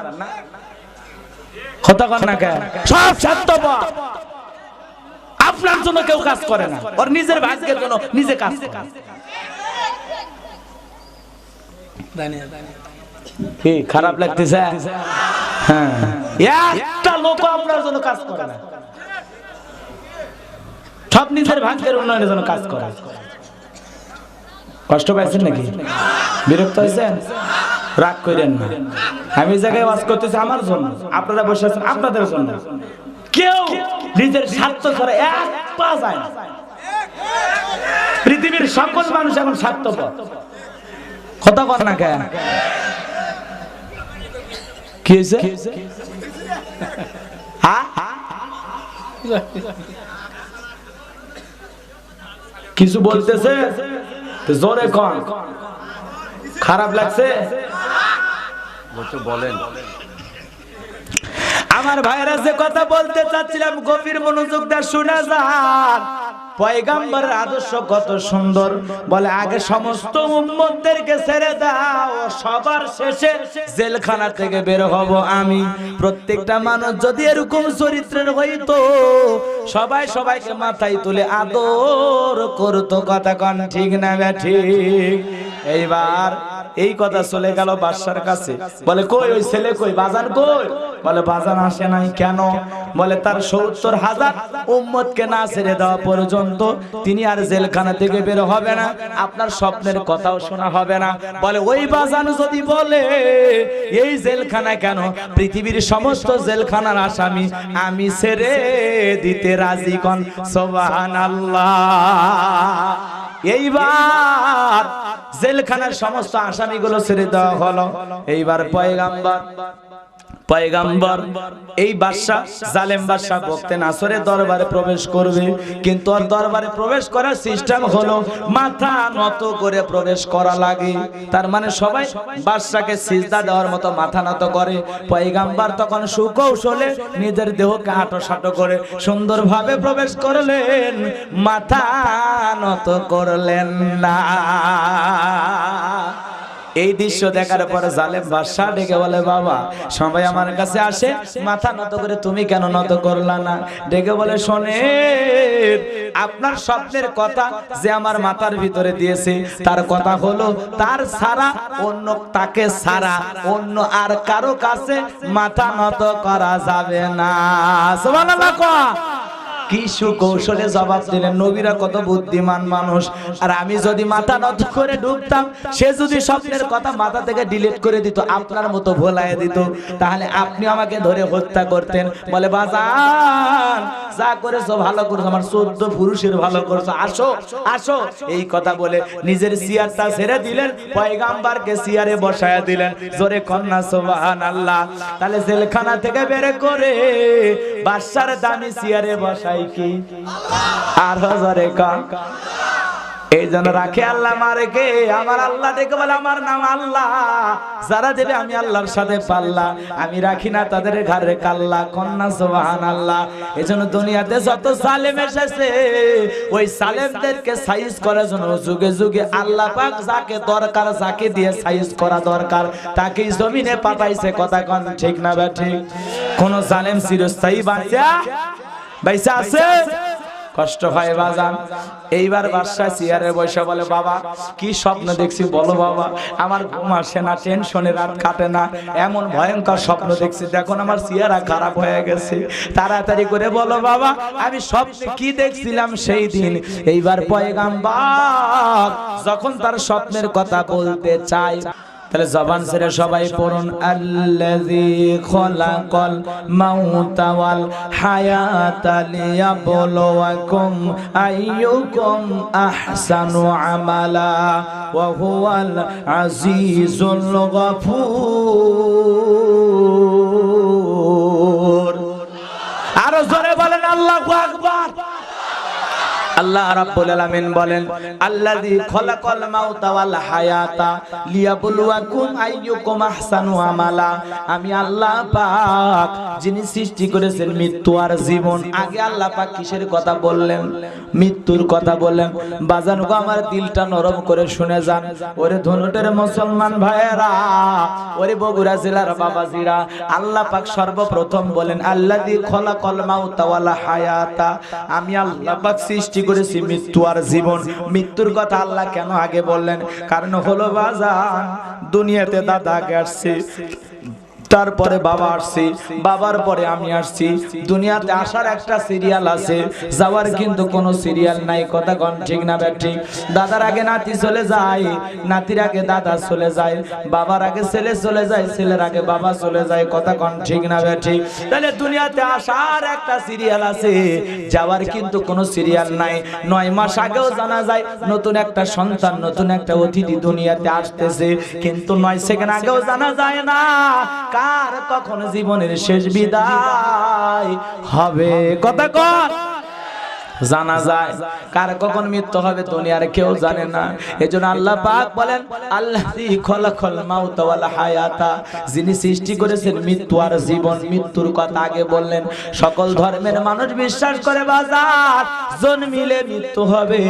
কথা কর না কেন? সব স্বার্থপর, আপনার জন্য কেউ কাজ করে না, ওর নিজের ভাগ্যের জন্য নিজে কাজ করে। কি খারাপ লাগতেছে? হ্যাঁ, একটা লোক আপনার জন্য কাজ করে না, সব নিজের ভাগ্যের উন্নয়নের জন্য কাজ করে। কষ্ট পাইছেন নাকি? বিরক্ত হয়েছেন? রাগ করেন না, আমি এই জায়গায় ওয়াজ করতেছি আমার জন্য, আপনারা বসে আছেন আপনাদের জন্য। কেউ নিজের স্বার্থ ছাড়া এক পা যায় না। পৃথিবীর সকল মানুষ এখন স্বার্থপর, কথা কর না কেন? কি হয়েছে? কিছু বলতেছে জোরে কন, খারাপ লাগছে বলেন। আমার ভাইরা যে কথা বলতে চাচ্ছিলাম গভীর মনোযোগ দিয়ে শুনে যান। পয়গম্বরের আদর্শ কত সুন্দর, বলে আগে সমস্ত উম্মতদেরকে ছেড়ে দাও, সবার শেষে জেলখানা থেকে বের হব আমি। প্রত্যেকটা মানুষ যদি এরকম চরিত্রের হইতো, সবাই সবাইকে মাথায় তুলে আদর করতো। কথা কন ঠিক না ঠিক? এইবার এই কথা চলে গেল বাদশার কাছে, বলে কই ওই ছেলে কই, বাজান কই? বলে বাজান আসে নাই। কেন? বলে তার 70,000 উম্মতকে না ছেড়ে দেওয়া পর্যন্ত তিনি আর জেলখানা থেকে বের হবে না, আপনার স্বপ্নের কথাও শোনা হবে না। বলে ওই বাজান যদি বলে এই জেলখানা কেন, পৃথিবীর সমস্ত জেলখানার আসামি আমি ছেড়ে দিতে রাজি। কোন সুবহানাল্লাহ। এইবার জেলখানার সমস্ত আসামিগুলো ছেড়ে দেওয়া হলো। এইবার পয়গম্বর এই বাদশা জালেম বাদশা বখতে নাসরের দরবারে প্রবেশ করবে, কিন্তু ওর দরবারে প্রবেশ করার সিস্টেম হলো মাথা নত করে প্রবেশ করা লাগে। তার মানে সবাই বাদশাকে সিজদা দেওয়ার মতো মাথা নত করে। পয়গম্বর তখন সুকৌশলে নিজের দেহকে আঁটো করে সুন্দরভাবে প্রবেশ করলেন, মাথা নত করলেন না। এই দৃশ্য দেখার পরে জালেম বাদশা ডেকে বলে বাবা সবাই আমার কাছে আসে, মাথা নত করে তুমি কেন নত করলা না? ডেকে বলে শোনেন, আপনার স্বপ্নের কথা যে আমার মাথার ভিতরে দিয়েছে, তার কথা হলো তার ছাড়া অন্য, তাকে ছাড়া অন্য আর কারো কাছে মাথা নত করা যাবে না। সুবহানাল্লাহ। কি সুকৌশলে জবাব দিলেন। নবীরা কত বুদ্ধিমান মানুষ। আর আমি যদি মাথা নত করে ঢুকতাম, সে যদি স্বপ্নের কথা মাথা থেকে ডিলিট করে দিত, আপনার মতো ভোলায় দিত, তাহলে আপনি আমাকে ধরে হত্যা করতেন। বলে বাজান যা করেছো ভালো করেছো, আমার 14 পুরুষের ভালো করেছো, আসো আসো। এই কথা বলে নিজের চেয়ারটা ছেড়ে দিলেন, পয়গম্বরকে চেয়ারে বসায়া দিলেন। জোরে কন্যা সুবহানাল্লাহ। তাহলে জেলখানা থেকে বের করে বাদশার দামি চেয়ারে বসাই কি আর হজরে কন। এই জন্য রাখে আল্লাহ মারে কে? আমার আল্লাহ ডেকে বলে আমার নাম আল্লাহ, যারা দেবে আমি আল্লাহর সাথে পাল্লা, আমি রাখি না তাদের ঘরে কাল্লা। কন্যা সুবহানাল্লাহ। এই জন্য দুনিয়াতে যত সালেম এসেছে, ওই সালেমদেরকে সাইজ করার জন্য যুগে যুগে আল্লাহ পাক যাকে দরকার, যাকে দিয়ে সাইজ করা দরকার, তাকে জমিনে পাঠাইছে। কথা কন ঠিক না বা ঠিক? কোন জালেম চিরস্থায়ী বাইসা আছে? কষ্ট হয় বাজান। এইবার বাদশা চেয়ারে বসে বলে বাবা কি স্বপ্ন দেখছি বলো বাবা, আমার ঘুম আসে না, টেনশনে রাত কাটে না, এমন ভয়ঙ্কর স্বপ্ন দেখছি, দেখুন আমার চেহারা খারাপ হয়ে গেছে, তাড়াতাড়ি করে বলো বাবা আমি স্বপ্নে কি দেখছিলাম সেই দিন। এইবার পয়গম্বর যখন তার স্বপ্নের কথা বলতে চায়, তাহলে জবান ছেড়ে সবাই পড়ুন আল্লাযী খলাকাল মাউতা ওয়াল হায়াতা লিয়াবলুয়াকুম আইয়ুকুম আহসানু আমালা ওয়া হুয়াল আজিজুল গফুর। আরো জোরে বলেন আল্লাহু আকবার। আল্লাহ রাব্বুল আলামিন বলেন আল্লাযী খলাকাল মাউতা ওয়াল হায়াতা লিয়াবলুয়াকুম আইয়ুকুম আহসানু আমালা। আমি আল্লাহ পাক যিনি সৃষ্টি করেছেন মৃত্যু আর জীবন। আগে আল্লাহ পাক কিসের কথা বললেন? মৃত্যুর কথা বললেন। বাজান গো আমার দিলটা নরম করে শুনে যান, ওরে ধনুটের মুসলমান ভাইয়েরা, ওরে বগুড়া জেলার বাবাজিরা, আল্লাহ পাক সর্বপ্রথম বলেন আল্লাযী খলাকাল মাউতা ওয়াল হায়াতা। আমি আল্লাহ পাক সৃষ্টি করেছি মৃত্যু আর জীবন। মৃত্যুর কথা আল্লাহ কেন আগে বললেন? কারণ হলো বাজান, দুনিয়াতে দাদা আগে আসছে, তারপরে বাবা আসছে, বাবার পরে আমি আসছি। দুনিয়াতে আসার একটা সিরিয়াল আছে, যাওয়ার কিন্তু কোনো সিরিয়াল নাই। কথা কোন ঠিক না ঠিক? দাদার আগে নাতি চলে যায়, নাতির আগে দাদা চলে যায়, বাবার আগে ছেলে চলে যায়, ছেলের আগে বাবা চলে যায়। কথা কোন ঠিক না ঠিক? তাহলে দুনিয়াতে আসার একটা সিরিয়াল আছে, যাওয়ার কিন্তু কোনো সিরিয়াল নাই। 9 মাস আগেও জানা যায় নতুন একটা সন্তান, নতুন একটা অতিথি দুনিয়াতে আসতেছে, কিন্তু 9 সেকেন্ড আগেও জানা যায় না কার কখন জীবনের শেষ বিদায় হবে। কথা কর জানা যায়, কার কখন মৃত্যু হবে দুনিয়ার কেউ জানে না। এজন্য আল্লাহ পাক বলেন আল্লাযী খলাকাল মাউতা ওয়াল হায়াতা, যিনি সৃষ্টি করেছেন মৃত্যু আর জীবন। মৃত্যুর কথা আগে বললেন। সকল ধর্মের মানুষ বিশ্বাস করে বাজার জন্মিলে মৃত্যু হবে,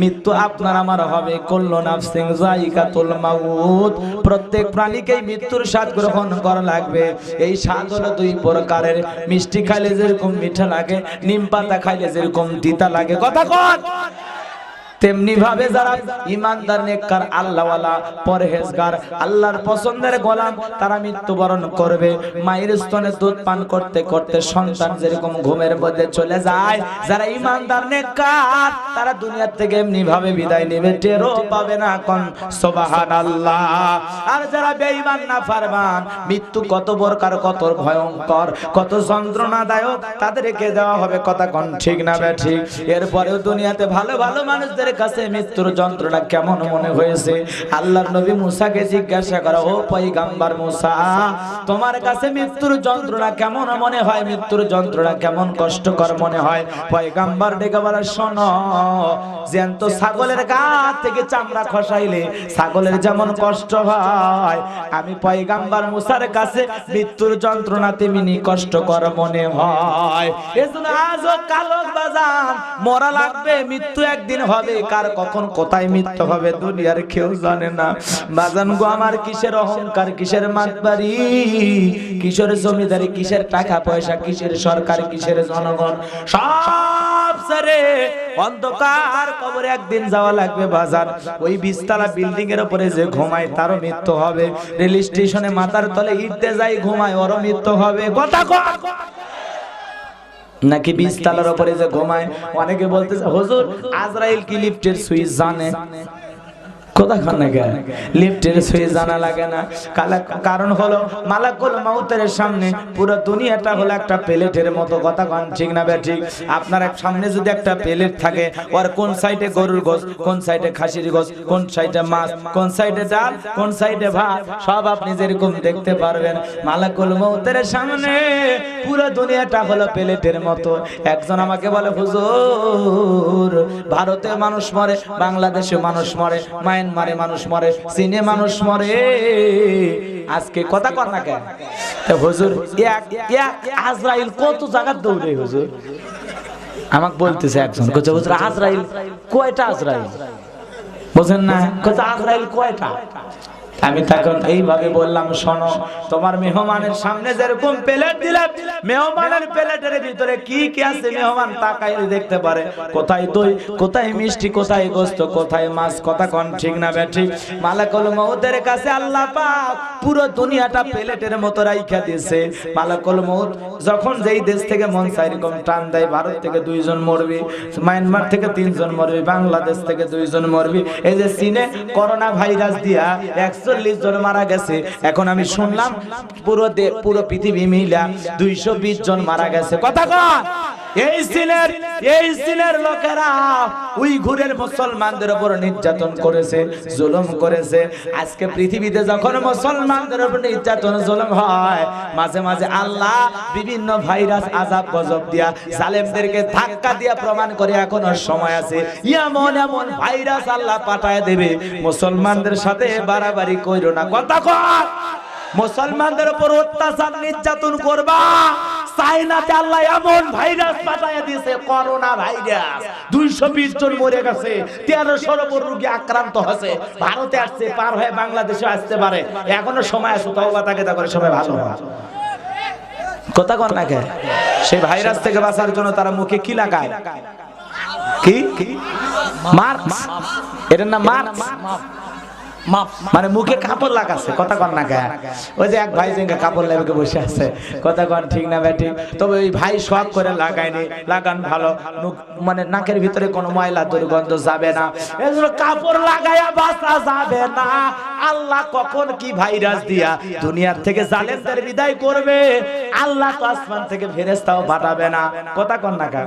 মৃত্যু আপনার আমার হবে। কুল্লু নাফসিন যায়িকাতুল মাউত, প্রত্যেক প্রাণীকেই মৃত্যুর স্বাদ গ্রহণ করা লাগবে। এই স্বাদ হলো 2 প্রকারের, মিষ্টি খাইলে যেরকম মিঠা লাগে, নিম পাতা খাইলে যেরকম দিতা লাগে। কথা কন। তেমনি ভাবে যারা ইমানদার, নেককার, আল্লাহওয়ালা, পরহেজগার, আল্লাহর পছন্দের গোলাম, তারা মৃত্যুবরণ করবে। মায়ের স্তনে দুধ পান করতে করতে সন্তান যেরকম ঘুমের মধ্যে চলে যায়, যারা ইমানদার, নেককার, তারা দুনিয়া থেকে এমনি ভাবে বিদায় নেবে, টেরও পাবে না। কোন সুবহানাল্লাহ। আর যারা বেঈমান, নাফরমান, মৃত্যু কত প্রকার, কত ভয়ঙ্কর, কত যন্ত্রণাদায়ক, তাদেরকে দেওয়া হবে। কথা কোন ঠিক না ঠিক? এরপরেও দুনিয়াতে ভালো ভালো মানুষদের কাছে মৃত্যুর যন্ত্রণা কেমন মনে হয়েছে? আল্লাহর নবী মুসাকে জিজ্ঞাসা করা, ও পয়গম্বর মুসা, তোমার কাছে মৃত্যুর যন্ত্রণা কেমন মনে হয়? মৃত্যুর যন্ত্রণা কেমন কষ্টকর মনে হয়? পয়গম্বর ডেকে বলে, শোনো, জ্যান্ত ছাগলের গা থেকে চামড়া খসাইলে ছাগলের যেমন কষ্ট হয়, আমি পয়গম্বর মুসার কাছে মৃত্যুর যন্ত্রণা তেমনি কষ্টকর মনে হয়। এজন্য আজও কালো বাজান মরা লাগবে, মৃত্যু একদিন হবে। কার কখন কোথায় মৃত্যু হবে দুনিয়ার কেউ জানে না। বাজান গো আমার, কিসের অহংকার, কিসের মাতবাড়ি, কিসের জমিদারি, কিসের টাকা পয়সা, কিসের সরকার, কিসের জনগণ, সব ছেড়ে অন্ধকার কবরে একদিন যাওয়া লাগবে বাজার। ওই 20 তলা বিল্ডিং এর উপরে যে ঘুমায় তারও মৃত্যু হবে। রেল স্টেশনে মাথার তলে ইটতে যায় ঘুমায়, ওরও মৃত্যু হবে। কথা কর। নাকি 20 তলার উপরে যে ঘুমায়, অনেকে বলতেছে হুজুর আজরাইল কি লিফটের সুইচ জানে? কথা খান না কেন? লিফটের সুইচ জানা লাগে না। কারণ হলো মালাকুল মাউতের সামনে পুরো দুনিয়াটা হলো একটা প্লেটের মতো। কথা কোন ঠিক না ঠিক? আপনার সামনে যদি একটা প্লেট থাকে, ওর কোন সাইডে গরুর গোশত, কোন সাইডে খাসির গোশত, কোন সাইডে মাছ, কোন সাইডে ডাল, কোন সাইডে ভাত, সব আপনি যেরকম দেখতে পারবেন। মালাকুল মাউতের সামনে পুরো দুনিয়াটা হলো প্লেটের মতো। একজন আমাকে বলে, হুজুর ভারতে মানুষ মরে, বাংলাদেশে মানুষ মরে, মায়ানমারে মানুষ মরে, চীনে মানুষ মরে, আজকে কথা কর না কেন? হুজুর আজরাইল কত জায়গা দৌড়ে? হুজুর আমাকে বলতেছে একজন, হুজুর আজরাইল কয়টা? আজরাইল বুঝেন না? আজরাইল কয়টা? আমি তখন এইভাবে বললাম, শোনো, তোমার মেহমানের সামনে যেরকম প্লেট দিলাম, মেহমানের প্লেটের ভিতরে কি কি আছে মেহমান তাকাইলে দেখতে পারে। কোথায় দই, কোথায় মিষ্টি, কোথায় গোশত, কোথায় মাছ। কথা কোন ঠিক না ঠিক? মালাকুল মউতের কাছে আল্লাহ পাক পুরো দুনিয়াটা প্লেটের মতো রাইখা দিয়েছে। মালাকুল মউত যখন যেই দেশ থেকে মন চায় এরকম টান দেয়, ভারত থেকে 2 জন মরবে, মায়ানমার থেকে 3 জন মরবে, বাংলাদেশ থেকে 2 জন মরবে। এই যে চীনে করোনা ভাইরাস দিয়া 41 জন মারা গেছে। এখন আমি শুনলাম পুরো পৃথিবী মিলা 220 জন মারা গেছে। কথা কন, এই চীনের লোকেরা উইঘুরের মুসলমানদের উপর নির্যাতন করেছে, জুলুম করেছে। আজকে পৃথিবীতে যখন মুসলমানদের উপর নির্যাতন জুলুম হয়, মাঝে মাঝে আল্লাহ বিভিন্ন ভাইরাস আযাব গজব দিয়া জালেমদেরকে ধাক্কা দিয়া প্রমাণ করে এখনো সময় আছে। এমন এমন ভাইরাস আল্লাহ পাঠায় দেবে, মুসলমানদের সাথে বাড়াবাড়ি কইরো না। কথা কয়, মুসলমানদের উপর অত্যাচার নির্যাতন করবা। চাইনাতে আল্লাহ এমন ভাইরাস পাঠায় দিয়েছে, করোনা ভাইরাস, 220 জন মরে গেছে, 1300 উপর রোগী আক্রান্ত হয়েছে। ভারতে আসছে, পার হয়ে বাংলাদেশে আসতে পারে, এখনো সময় আছে। তওবা তাকে করে সবাই ভালো হয়। কথা কন না কে? সেই ভাইরাস থেকে বাঁচার জন্য তারা মুখে কি লাগায়? কি মাস্ক, এটার নাম মাস্ক, মানে মুখে কাপড় লাগাচ্ছে। কথা কন না কে? ওই যে এক ভাই যে কাপড় লাগিয়ে বসে আছে। কথা কন ঠিক না বেটি? তবে ওই ভাই শখ করে লাগায়নি, লাগান ভালো, মানে নাকের ভিতরে কোনো ময়লা দুর্গন্ধ যাবে না, এজন্য কাপড় লাগায়া বাঁচা যাবে না। আল্লাহ কখন কি ভাইরাস দিয়া দুনিয়ার থেকে জালেমদের বিদায় করবে, আল্লাহ তো আসমান থেকে ফেরেশতাও পাঠাবে না। কথা কন না কে?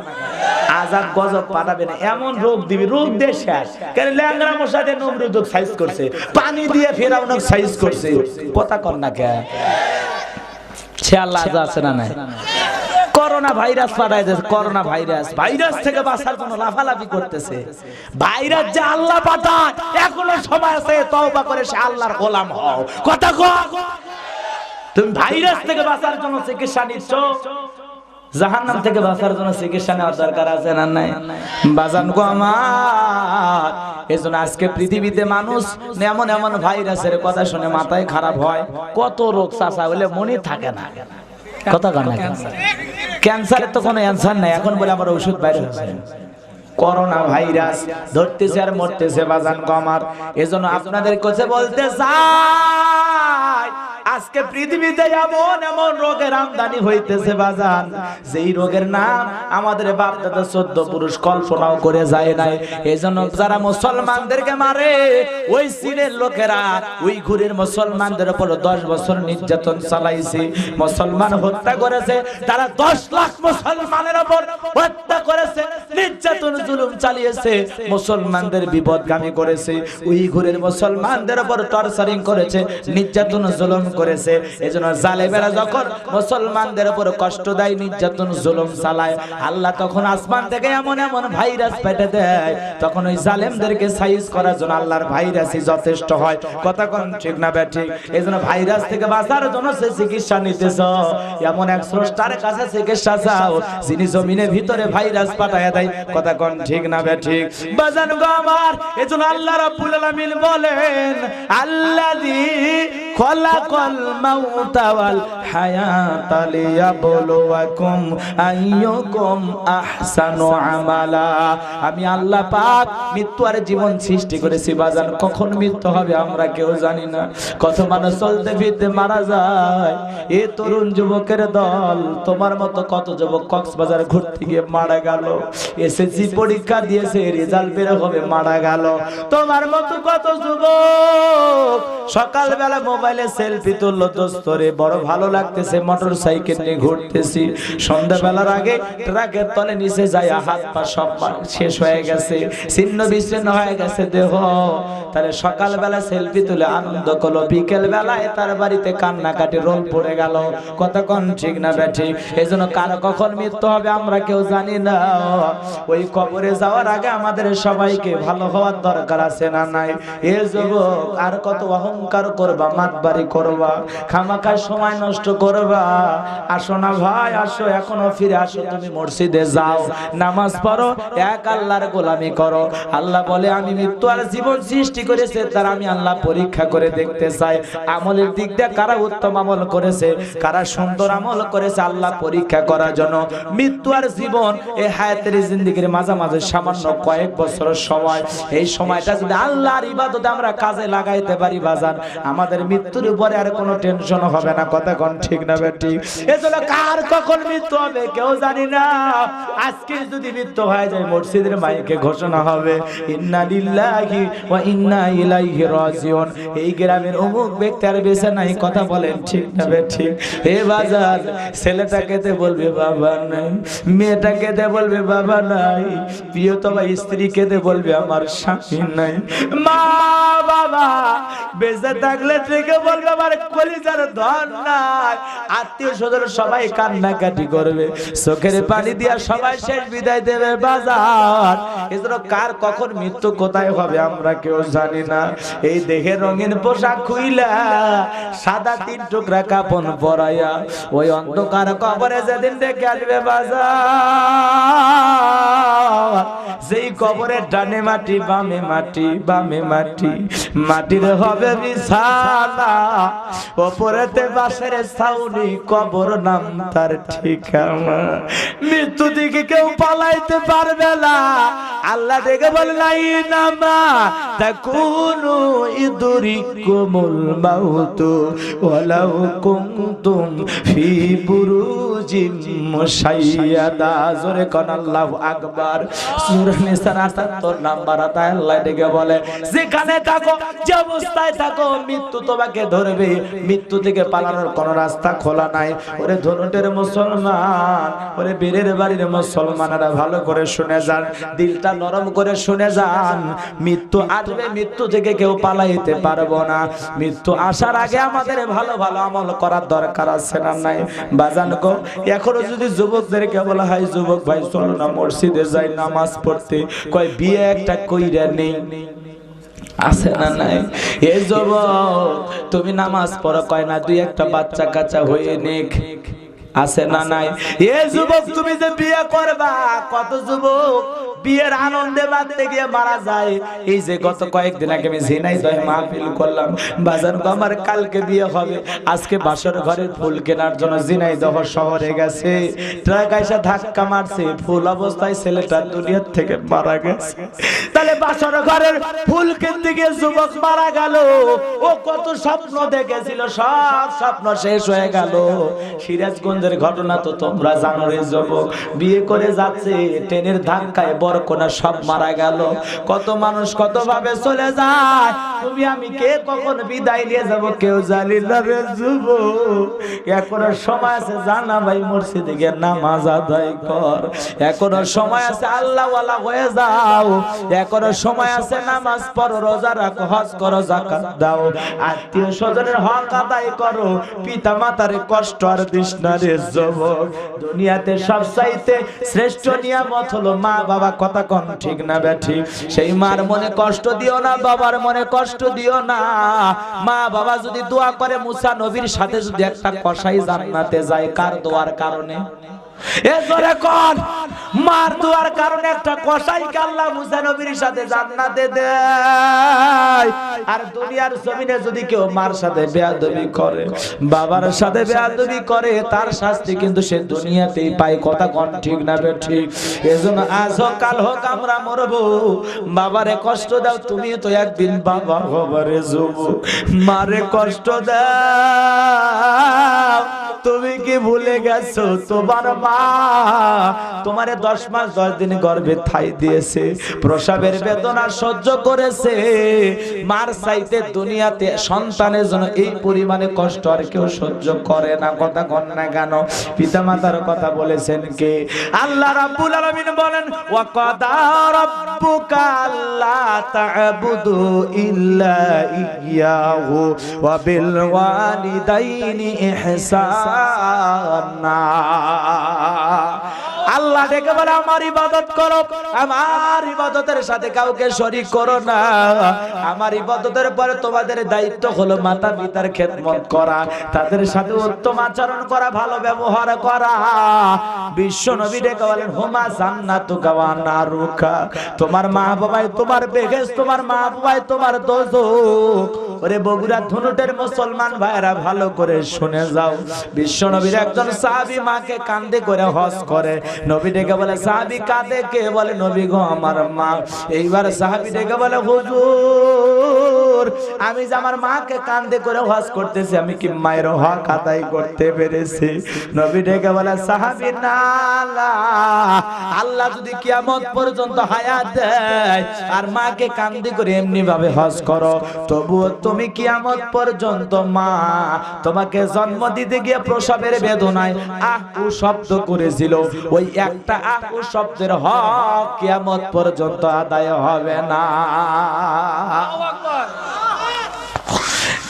আযাব গজব পাঠাবে না, এমন রোগ দিবি, রোগ দিয়ে শেষ। কেন ল্যাংড়া মশা দিয়ে নমরুদ সাইজ করছে, পানি দিয়ে ফেরাউন সাইজ করছে। কথা কন না কে? সে আল্লাহ আছে না নাই? করোনা ভাইরাস পাঠায় দিয়েছে, করোনা ভাইরাস থেকে বাঁচার জন্য লাফালাফি করতেছে। ভাইরাস যে আল্লাহ পাঠায়, এখনো সময় আছে, তওবা করে সে আল্লাহর গোলাম হও। কথা কও, তুমি ভাইরাস থেকে বাঁচার জন্য চিকিৎসা নিচ্ছ, জাহান্নাম থেকে বাঁচার জন্য চিকিৎসা নেওয়ার দরকার আছে না নাই? বাজান গো আমার, এজন্য আজকে পৃথিবীতে মানুষ এমন এমন ভাইরাসের কথা শুনে মাথায় খারাপ হয়। কত রোগ চাচা বলে মনে থাকে না। কথা কন না? ক্যান্সারের তো কোনো অ্যানসার নাই, এখন বলে আবার ওষুধ বাইরে হচ্ছে। করোনা ভাইরাস ধরতেছে আর মরতেছে বাজান গো আমার। এজন্য আপনাদের কাছে বলতে চাই, আজকে পৃথিবীতে এমন এমন রোগের আমদানি হইতেছে বাজান, যেই রোগের নাম আমাদের বাপ দাদা 14 পুরুষ কল্পনাও করে যায় নাই। এজন্য যারা মুসলমানদেরকে মারে, ওই চীনের লোকেরা উইঘুরের মুসলমানদের উপর 10 বছর নির্যাতন চালাইছে, মুসলমান হত্যা করেছে। তারা 10 লাখ মুসলমানের উপর হত্যা করেছে, নির্যাতন জুলুম চালিয়েছে, মুসলমানদের বিপদগামী করেছে। উইঘুরের মুসলমানদের উপর টর্চারিং করেছে, নির্যাতন জুলুম করেছে। এজন্য জালেমেরা যখন মুসলমানদের উপর কষ্ট দেয়, নির্যাতন জুলুম চালায়, আল্লাহ তখন আসমান থেকে এমন এমন ভাইরাস পেটে দেয়, তখন ওই জালেমদেরকে সাইজ করার জন্য আল্লাহর ভাইরাসই যথেষ্ট হয়। কথা কোন ঠিক না ঠিক? এজন্য ভাইরাস থেকে বাঁচার জন্য সে চিকিৎসা নিতেছ, এমন এক স্রষ্টার কাছে চিকিৎসা চাও যিনি জমিনের ভিতরে ভাইরাস পাঠায় দেয়। কথা কোন ঠিক না ঠিক? বাজান গো আমার, এজন্য আল্লাহ রাব্বুল আলামিন বলেন, আল্লাযী খলাকাল মাউতা ওয়াল হায়াতা লিয়াবলুয়াকুম আইয়ুকুম আহসানু আমালা। আমি আল্লাহ পাক মৃত্যু আর জীবন সৃষ্টি করেছি বাজান। কখন মৃত্যু হবে আমরা কেউ জানি না। কত মানুষ চলতে ফিরতে মারা যায়। এই তরুণ যুবকের দল, তোমার মতো কত যুবক কক্সবাজার ঘুরতে গিয়ে মারা গেল, এসএসসি পরীক্ষা দিয়েছে, রেজাল্ট বের হবে, মারা গেল। তোমার মতো কত যুবক সকালবেলা মোবাইলে সেলফি তুললো, দোস্তরে বড় ভালো লাগতেছে, মোটর সাইকেল নিয়ে ঘুরতেছি, সন্ধ্যাবেলার আগে ট্রাকের তলে নিচে যায়, হাত পা সব শেষ হয়ে গেছে, ছিন্ন বিচ্ছিন্ন হয়ে গেছে দেহ। তাহলে সকালবেলা সেলফি তুলে আনন্দ করলো, বিকেল বেলায় তার বাড়িতে কান্নাকাটি রোল পড়ে গেল। কতক্ষণ ঠিক না ঠিক? এই জন্য কার কখন মৃত্যু হবে আমরা কেউ জানি না। ওই কবরে যাওয়ার আগে আমাদের সবাইকে ভালো হওয়ার দরকার আছে না নাই? এ যুবক, আর কত অহংকার করবা, মাতবাড়ি করবা, খামাখা সময় নষ্ট করবা? আসো না ভাই, আসো, এখনো ফিরে আসো। তুমি মসজিদে যাও, নামাজ পড়ো, এক আল্লাহর গোলামি করো। আল্লাহ বলে, আমি মৃত্যু আর জীবন সৃষ্টি করেছে, তার আমি আল্লাহ পরীক্ষা করে দেখতে চাই আমলের দিক দিয়ে কারা উত্তম আমল করেছে, কারা সুন্দর আমল করেছে। আল্লাহ পরীক্ষা করার জন্য মৃত্যু আর জীবন, এই হায়াতের জিন্দেগির মাঝামাঝি সামান্য কয়েক বছরের সময়, এই সময়টা যদি আল্লাহর ইবাদতে আমরা কাজে লাগাইতে পারি বাজান, আমাদের মৃত্যুর উপরে আর কোনো টেনশন হবে না, কথা কোন ঠিক না বেটি? এজন্য কার কখন মৃত্যু হবে কেউ জানি না। আজকে যদি মৃত্যু হয়ে যায় মসজিদের মাইকে ঘোষণা হবে ইন্না লিল্লাহি ওয়া ইন্না ইলাইহি রাজিউন, এই গ্রামের অমুক ব্যক্তি আর বেঁচে নাই, কথা বলেন ঠিক না বেটি? হে বাজার, ছেলেটাকে তে বলবে বাবা নাই, মেয়েটাকে তে বলবে বাবা নাই, প্রিয়তমা স্ত্রীকে তে বলবে আমার স্বামী নাই, মা বাবা বেঁচে থাকলে থেকে বলবে আমার কলিজার ধন নাই, আত্মীয় স্বজন সবাই কান্নাকাটি করবে, চোখের পানি দিয়া সবাই শেষ বিদায় দেবে বাজার। এজন্য কার কখন মৃত্যু কোথায় হবে আমরা কেউ জানি না। এই দেহের রঙিন পোশাক খুইলা সাদা 3 টুকরা কাপড় পরাইয়া ওই অন্ধকার কবরে যেদিন ডেকে আসবে বাজার, যেই কবরের ডানে মাটি বামে মাটি, বামে মাটি, মাটির হবে বিছানা, ওপরেতে বাঁশের ছাউনি, কবর নাম তার ঠিকানা। মৃত্যু দিকে কেউ পালাইতে পারবে না। আল্লাহ দেখে বললাই নামা তাকুনু ইদরিকুমুল মাউতু ওয়ালাউ কুনতুম ফি বুরুজিম মুশাইয়াদা। জোরে কোন আল্লাহু আকবার। সূরা নিসা ৭৮ নাম্বার আয়াত আল্লাহ দেখে বলে যেখানে থাকো, যে অবস্থায় থাকো, মৃত্যু তোমাকে ধরবে, মৃত্যু থেকে পালানোর কোন রাস্তা খোলা নাই। ওরে ধনুটের মুসলমান, ওরে বীরের বাড়ির মুসলমানেরা ভালো করে শুনে যান, দিলটা নরম করে শুনে যান, মৃত্যু আসবে, মৃত্যু থেকে কেউ পালাইতে পারবো না। মৃত্যু আসার আগে আমাদের ভালো ভালো আমল করার দরকার আছে না নাই বাজান গো? এখনো যদি যুবকদেরকে বলা হয় যুবক ভাই চলো না মসজিদে যাই নামাজ পড়তে, কয় বিয়ে একটা কইরা নেই, আছে না নাই? এই যুবক তুমি নামাজ পড়ো, কয় না 2-1টা বাচ্চা কাচ্চা হয়ে নেক, আছে না নাই? এই যুবক তুমি যে বিয়ে করবা, কত যুবক বিয়ের আনন্দে বাঁধতে গিয়ে মারা যায়। এই যে গত কয়েকদিন আগে আমি ঝিনাইদহে মাহফিল করলাম, বাজার আমার কালকে বিয়ে হবে, আজকে বাসর ঘরের ফুল কেনার জন্য ঝিনাইদহ শহরে গেছে, ট্রাক আইসা ধাক্কা মারছে, ফুল অবস্থায় ছেলেটা দুনিয়া থেকে মারা গেছে। তাহলে বাসর ঘরের ফুল কিনতে গিয়ে যুবক মারা গেল, ও কত স্বপ্ন দেখেছিল, সব স্বপ্ন শেষ হয়ে গেল। সিরাজগঞ্জের ঘটনা তো তোমরা জানো রে যুবক, বিয়ে করে যাচ্ছে, ট্রেনের ধাক্কায় বরকন্যা সব মারা গেল। কত মানুষ কত ভাবে চলে যায়, তুমি আমি কে কখন বিদায় নিয়ে যাব কেউ জানি না রে যুবক। এখনো সময় আছে, জানা ভাই মসজিদে গিয়ে নামাজ আদায় কর, এখনো সময় আছে, আল্লাহ ওয়ালা হয়ে যাও, এখনো সময় আছে, নামাজ পড়ো, রোজা রাখো, হজ করো, যাকাত দাও, আত্মীয় স্বজনের হক আদায় করো, পিতা মাতার কষ্ট আর দিস না রে যুবক। দুনিয়াতে সবচাইতে শ্রেষ্ঠ নিয়ামত হলো মা বাবা, কথা কোন ঠিক না বেঠি? সেই মার মনে কষ্ট দিও না, বাবার মনে কষ্ট দিও না। মা বাবা যদি দোয়া করে, মুসা নবীর সাথে যদি একটা কসাই জান্নাতে যায়, কার দোয়ার কারণে? এজরে কোন মার দোয়ার কারণে একটা কসাইকে আল্লাহ মুসা নবীর সাথে জান্নাতে দেয়। আর দুনিয়ার জমিনে যদি কেউ মার সাথে বেয়াদবি করে, বাবার সাথে বেয়াদবি করে, তার শাস্তি কিন্তু সে দুনিয়াতেই পায়, কথা কোন ঠিক না বেঠিক? এজন্য আজ হোক কাল হোক আমরা মরবো, বাবারে কষ্ট দাও, তুমি তো একদিন বাবা হবারে যুবক, মারে কষ্ট দাও, তুমি কি ভুলে গেছো তোমার মা তোমারে 10 মাস 10 দিন গর্ভে ঠাই দিয়েছে, প্রসবের বেদনা সহ্য করেছে। মার চাইতে দুনিয়াতে সন্তানের জন্য এই পরিমাণে কষ্ট আর কেউ সহ্য করে না, কথা কন না কেন? পিতা মাতার কথা বলেছেন কে? আল্লাহ রাব্বুল আলামিন বলেন ওয়া কাদা রাব্বুকা আল্লা তা'বুদু ইল্লা ইয়্যাহু ওয়া বিল ওয়ালিদাইনি ইহসানা। আল্লাহ ডেকে বলে আমার ইবাদত করো, আমার ইবাদতের সাথে কাউকে শরীক করো না। আমার ইবাদতের পরে তোমাদের দায়িত্ব হলো মাতা পিতার খেদমত করা, তাদের সাথে উত্তম আচরণ করা, ভালো ব্যবহার করা। বিশ্ব নবী ডেকে বলেন হুমা জান্নাতুকা ওয়া নারুকা, তোমার মা বাবাই তোমার বেহেশত, তোমার মা বাবাই তোমার দোজখ। ওরে বগুড়া ধুনুটের মুসলমান ভাইরা ভালো করে শুনে যাও। বিশ্ব নবীর একজন সাহাবী মাকে কাঁধে করে হজ করে। নবী ডেকে বলে সাহাবী কাঁদে কে? বলে নবী গো আমার মা। এইবার সাহাবী ডেকে বলে হুজুর আমি যে আমার মাকে কাঁধে করে হজ করতেছি, আমি কি মায়ের হক আদায় করতে পেরেছি? নবী ডেকে বলে সাহাবী না, আল্লাহ যদি কিয়ামত পর্যন্ত হায়াত দেয় আর মাকে কাঁধে করে এমনি ভাবে হজ করো, তবুও তুমি কিয়ামত পর্যন্ত মা তোমাকে জন্ম দিতে গিয়ে প্রসবের বেদনায় আহু শব্দ করেছিল, ওই একটা আহু শব্দের হক কিয়ামত পর্যন্ত আদায় হবে না।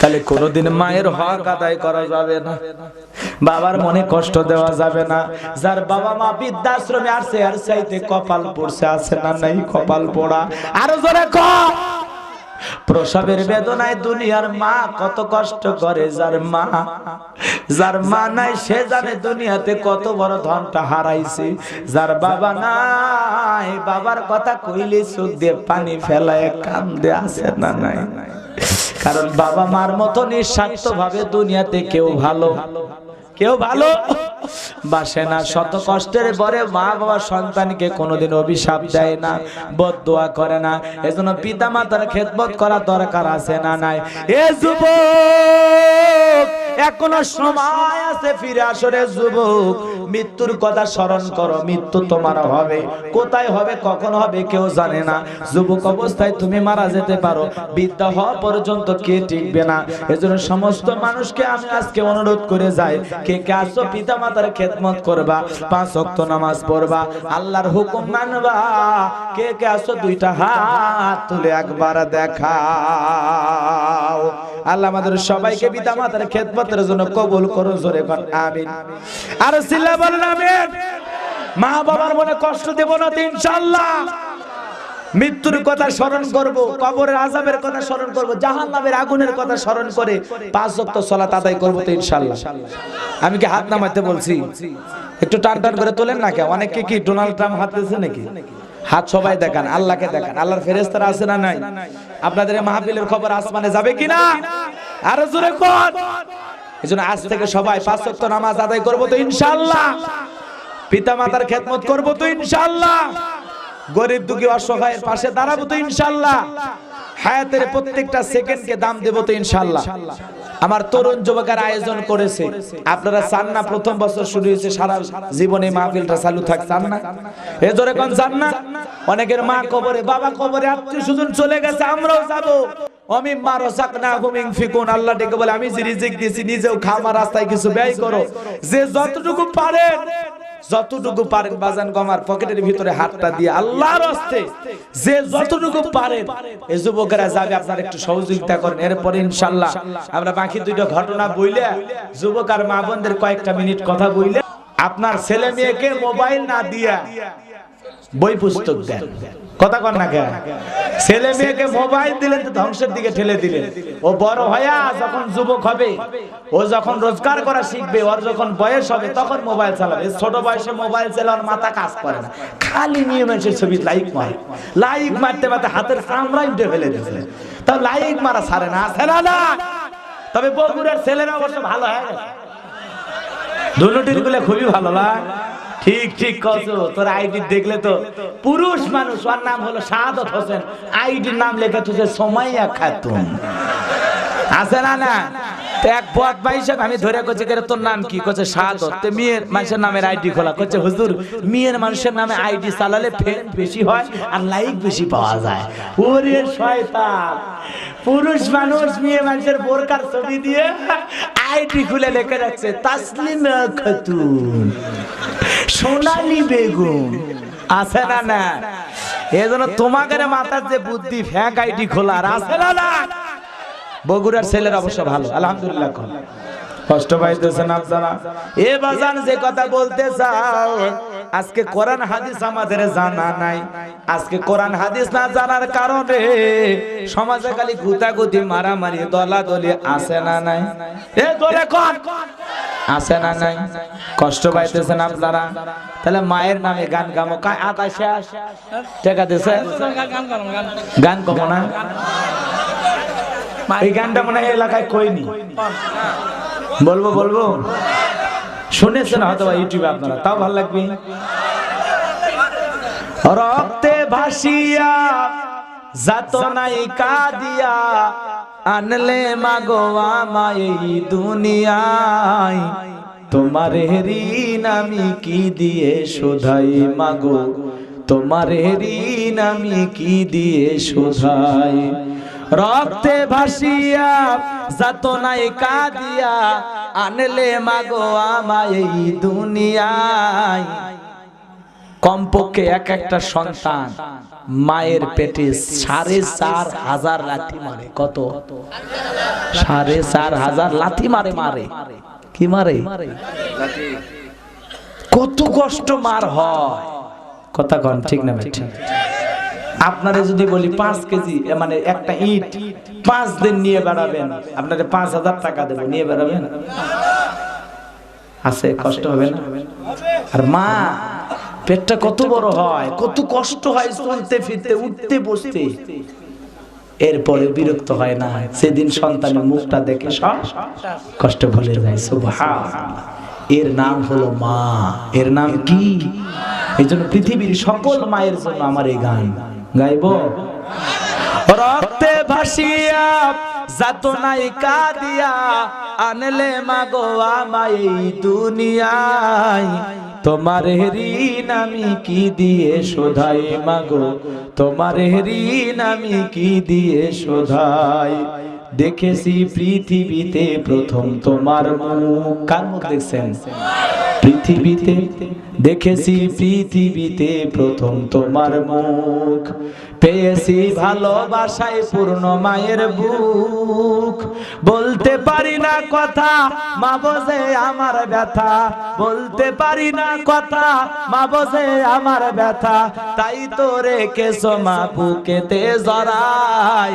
তাহলে কোনদিন মায়ের হক আদায় করা যাবে না, বাবার মনে কষ্ট দেওয়া যাবে না। যার বাবা মা বৃদ্ধাশ্রমে আসছে আর চাইতে কপাল পড়ছে, আছে না নাই কপাল পোড়া? আরো জোরে কর। প্রসবের বেদনায় দুনিয়ার মা কত কষ্ট করে। যার মা নাই সে জানে দুনিয়াতে কত বড় ধনটা হারাইছে। যার বাবা নাই বাবার কথা কইলে চোখ দিয়ে পানি ফেলায় কান্দে, আছে না নাই? কারণ বাবা মার মতো নিঃস্বার্থ ভাবে দুনিয়াতে কেউ ভালো বাসে না। শত কষ্টের পরে মা বাবা সন্তানকে কোনোদিন অভিশাপ দেয় না, বদদোয়া করে না। এজন্য পিতা মাতার খেদমত করা দরকার, আছে না নাই? এ যুবক এখনো সময় আছে, ফিরে আসো রে যুবক। মৃত্যুর কথা স্মরণ করো, মৃত্যু তোমার হবে। কোথায় হবে কখন হবে কেউ জানে না। যুবক অবস্থায় তুমি মারা যেতে পারো, বৃদ্ধা হওয়া পর্যন্ত কে টিকবে না। এজন্য সমস্ত মানুষকে আমি আজকে অনুরোধ করে যাই, কে কে আসো পিতা মাতার খেদমত করবা, 5 ওয়াক্ত নামাজ পড়বা, আল্লাহর হুকুম মানবা। কে কে আসো দুইটা হাত তুলে একবার দেখাও। আল্লাহ আমাদের সবাইকে পিতা মাতার খেদমতের জন্য কবুল করো, জোরে কর আমিন। আর সিল্লা বলেন আমিন। মা বাবার মনে কষ্ট দেব না তো ইনশাআল্লাহ। মৃত্যুর কথা স্মরণ করব, কবরের আযাবের কথা স্মরণ করব, জাহান্নামের আগুনের কথা স্মরণ করে 5 ওয়াক্ত সালাত আদায় করব তো ইনশাআল্লাহ। আমি কি হাত নামাইতে বলছি? একটু টান টান করে তোলেন না। কে অনেকে কি ডোনাল্ড ট্রাম্প হাত দিয়েছে নাকি? হাত সবাই দেখান, আল্লাহকে দেখান। আল্লাহর ফেরেশতারা আছে না নাই? আপনাদের এই মাহফিলের খবর আসমানে যাবে কিনা? আরো জোরে কোন। এজন্য আজ থেকে সবাই 5 ওয়াক্ত নামাজ আদায় করব তো ইনশাআল্লাহ। পিতা মাতার খেদমত করব তো ইনশাআল্লাহ। গরিব দুঃখী অসহায়ের পাশে দাঁড়াবো তো ইনশাআল্লাহ। হায়াতের প্রত্যেকটা সেকেন্ডকে দাম দেব তো ইনশাআল্লাহ। আমার তরুণ যুবকের আয়োজন করেছে, আপনারা চান না? প্রথম বছর শুরু হয়েছে, সারা জীবনে মাহফিলটা চালু থাক, চান না? এ জোরে কোন চান না? অনেকের মা কবরে, বাবা কবরে, আত্মীয় স্বজন চলে গেছে, আমরাও যাবো। অমিম্মা রাযাকনাহুম ইনফিকুন, আল্লাহ ডেকে বলে আমি যে রিজিক দিয়েছি নিজেও খাও, আমার রাস্তায় কিছু ব্যয় করো। যে যতটুকু পারেন বাজান গমার পকেটের ভিতরে হাতটা দিয়ে আল্লাহর রাস্তায় যে যতটুকু পারেন, এই যুবকেরা যাবে, আপনারা একটু সহযোগিতা করেন। এরপর ইনশাআল্লাহ আমরা বাকি দুইটা ঘটনা বইলে, যুবক আর মা বোনদের কয়েকটা মিনিট কথা বইলে, আপনার ছেলে মেয়েকে মোবাইল না দিয়া বই পুস্তক দেন। কথা কন না কেন? ছেলে মেয়েকে মোবাইল দিলেন তো ধ্বংসের দিকে ঠেলে দিলেন। ও বড় হয়া যখন যুবক হবে, ও যখন রোজগার করা শিখবে, ওর যখন বয়স হবে তখন মোবাইল চালাবে। ছোট বয়সে মোবাইল চালানোর মাথা কাজ করে না, খালি নিয়ে মানুষের ছবি লাইক মারতে মারতে হাতের চামড়া উঠে ফেলে দিয়েছে। তা লাইক মারা ছাড়ে না, আছে না? তবে বগুড়ার ছেলেরা অবশ্য ভালো হয়ে গেছে, দুটোটির গুলো খুবই ভালো লাগে। ঠিক ঠিক কছো। তোর আইডি দেখলে তো পুরুষ মানুষ, ওর নাম হলো শাহাদত হোসেন, আইডির নাম লেখা তুই সোমাইয়া খাতুন, আছে না? না এক বদ ভাইসা আমি ধরে কইছে কে তোর নাম কি? কইছে শাহাদত। তে মেয়ের মানুষের নামের আইডি খোলা। কইছে হুজুর মেয়ের মানুষের নামে আইডি চালালে ফ্রেন্ড বেশি হয় আর লাইক বেশি পাওয়া যায়। ওরে শয়তান, পুরুষ মানুষ মেয়ে মানুষের বোরকার ছবি দিয়ে আইডি খুলে লিখে রাখছে তাসলিমা খাতুন, সোনালী বেগম, আছে না? না এজন্য তোমাদের মাথার যে বুদ্ধি ফ্যাক আইডি খোলার, আছে না? বগুড়ার ছেলের অবশ্য ভালো, আলহামদুলিল্লাহ। কষ্ট পাইতেছেন আপনারা? এ বাজান যে কথা বলতে চাও, আজকে কোরআন হাদিস আমাদের জানা নাই। আজকে কোরআন হাদিস না জানার কারণে সমাজে খালি গুতাগুতি, মারামারি, দলাদলি, আছে না নাই? এ তোরে কোন আছে না নাই? কষ্ট পাইতেছেন আপনারা? তাহলে মায়ের নামে গান গামো, আতা শেষ টাকা দিছে, গান কমো না? এই গানটা মনে হয় এলাকায় কইনি, বলবো বলবো, শুনেছেন হয়তো ইউটিউবে আপনারা, তাও ভালো লাগবে। রক্তে ভাসিয়া যাতনাই কাঁদিয়া আনলে মাগো আমায় এই দুনিয়ায়, তোমার ঋণ আমি কি দিয়ে শোধাই মাগো, তোমার ঋণ আমি কি দিয়ে শোধাই। রক্তে ভাসিয়া যাতনাই কাঁদিয়া আনলে মাগো আমায় এই দুনিয়ায়। কমপক্ষে এক একটা সন্তান মায়ের পেটে 4,500 লাথি মারে। কত? 4,500 লাথি মারে। মারে কি মারে? কত কষ্ট মার হয়, কথা কন ঠিক না ঠিক? আপনারে যদি বলি 5 কেজি মানে একটা ইট 5 দিন নিয়ে বেড়াবেন, আপনারে 5,000 টাকা দেব, নিয়ে বেড়াবেন? আছে কষ্ট হবে না? আর মা পেটটা কত বড় হয়, কত কষ্ট হয় চলতে ফিরতে উঠতে বসতে, এরপরে বিরক্ত হয় না। সেদিন সন্তানের মুখটা দেখে সব কষ্ট ভুলে যায়। সুবহানাল্লাহ, এর নাম হলো মা। এর নাম কি? এই জন্য পৃথিবীর সকল মায়ের জন্য আমার এই গান গাইবো। রক্তে ভাসিয়া যাতনাই কাঁদিয়া আনলে মাগো আমায় এই দুনিয়ায়, তোমার ঋণ আমি কি দিয়ে শোধাই মাগো, তোমার ঋণ আমি কি দিয়ে শোধাই। দেখেছি পৃথিবীতে প্রথম তোমার মুখ। কার মুখ দেখছেন? পৃথিবীতে দেখেছি পৃথিবীতে প্রথম তোমার মুখ, পেয়েছি ভালোবাসায় পূর্ণ মায়ের বুক। বলতে পারি না কথা মা বোঝে আমার ব্যথা, বলতে পারি না কথা মা বোঝে আমার ব্যথা, তাই তো রেখেছো মা বুকেতে জড়াই,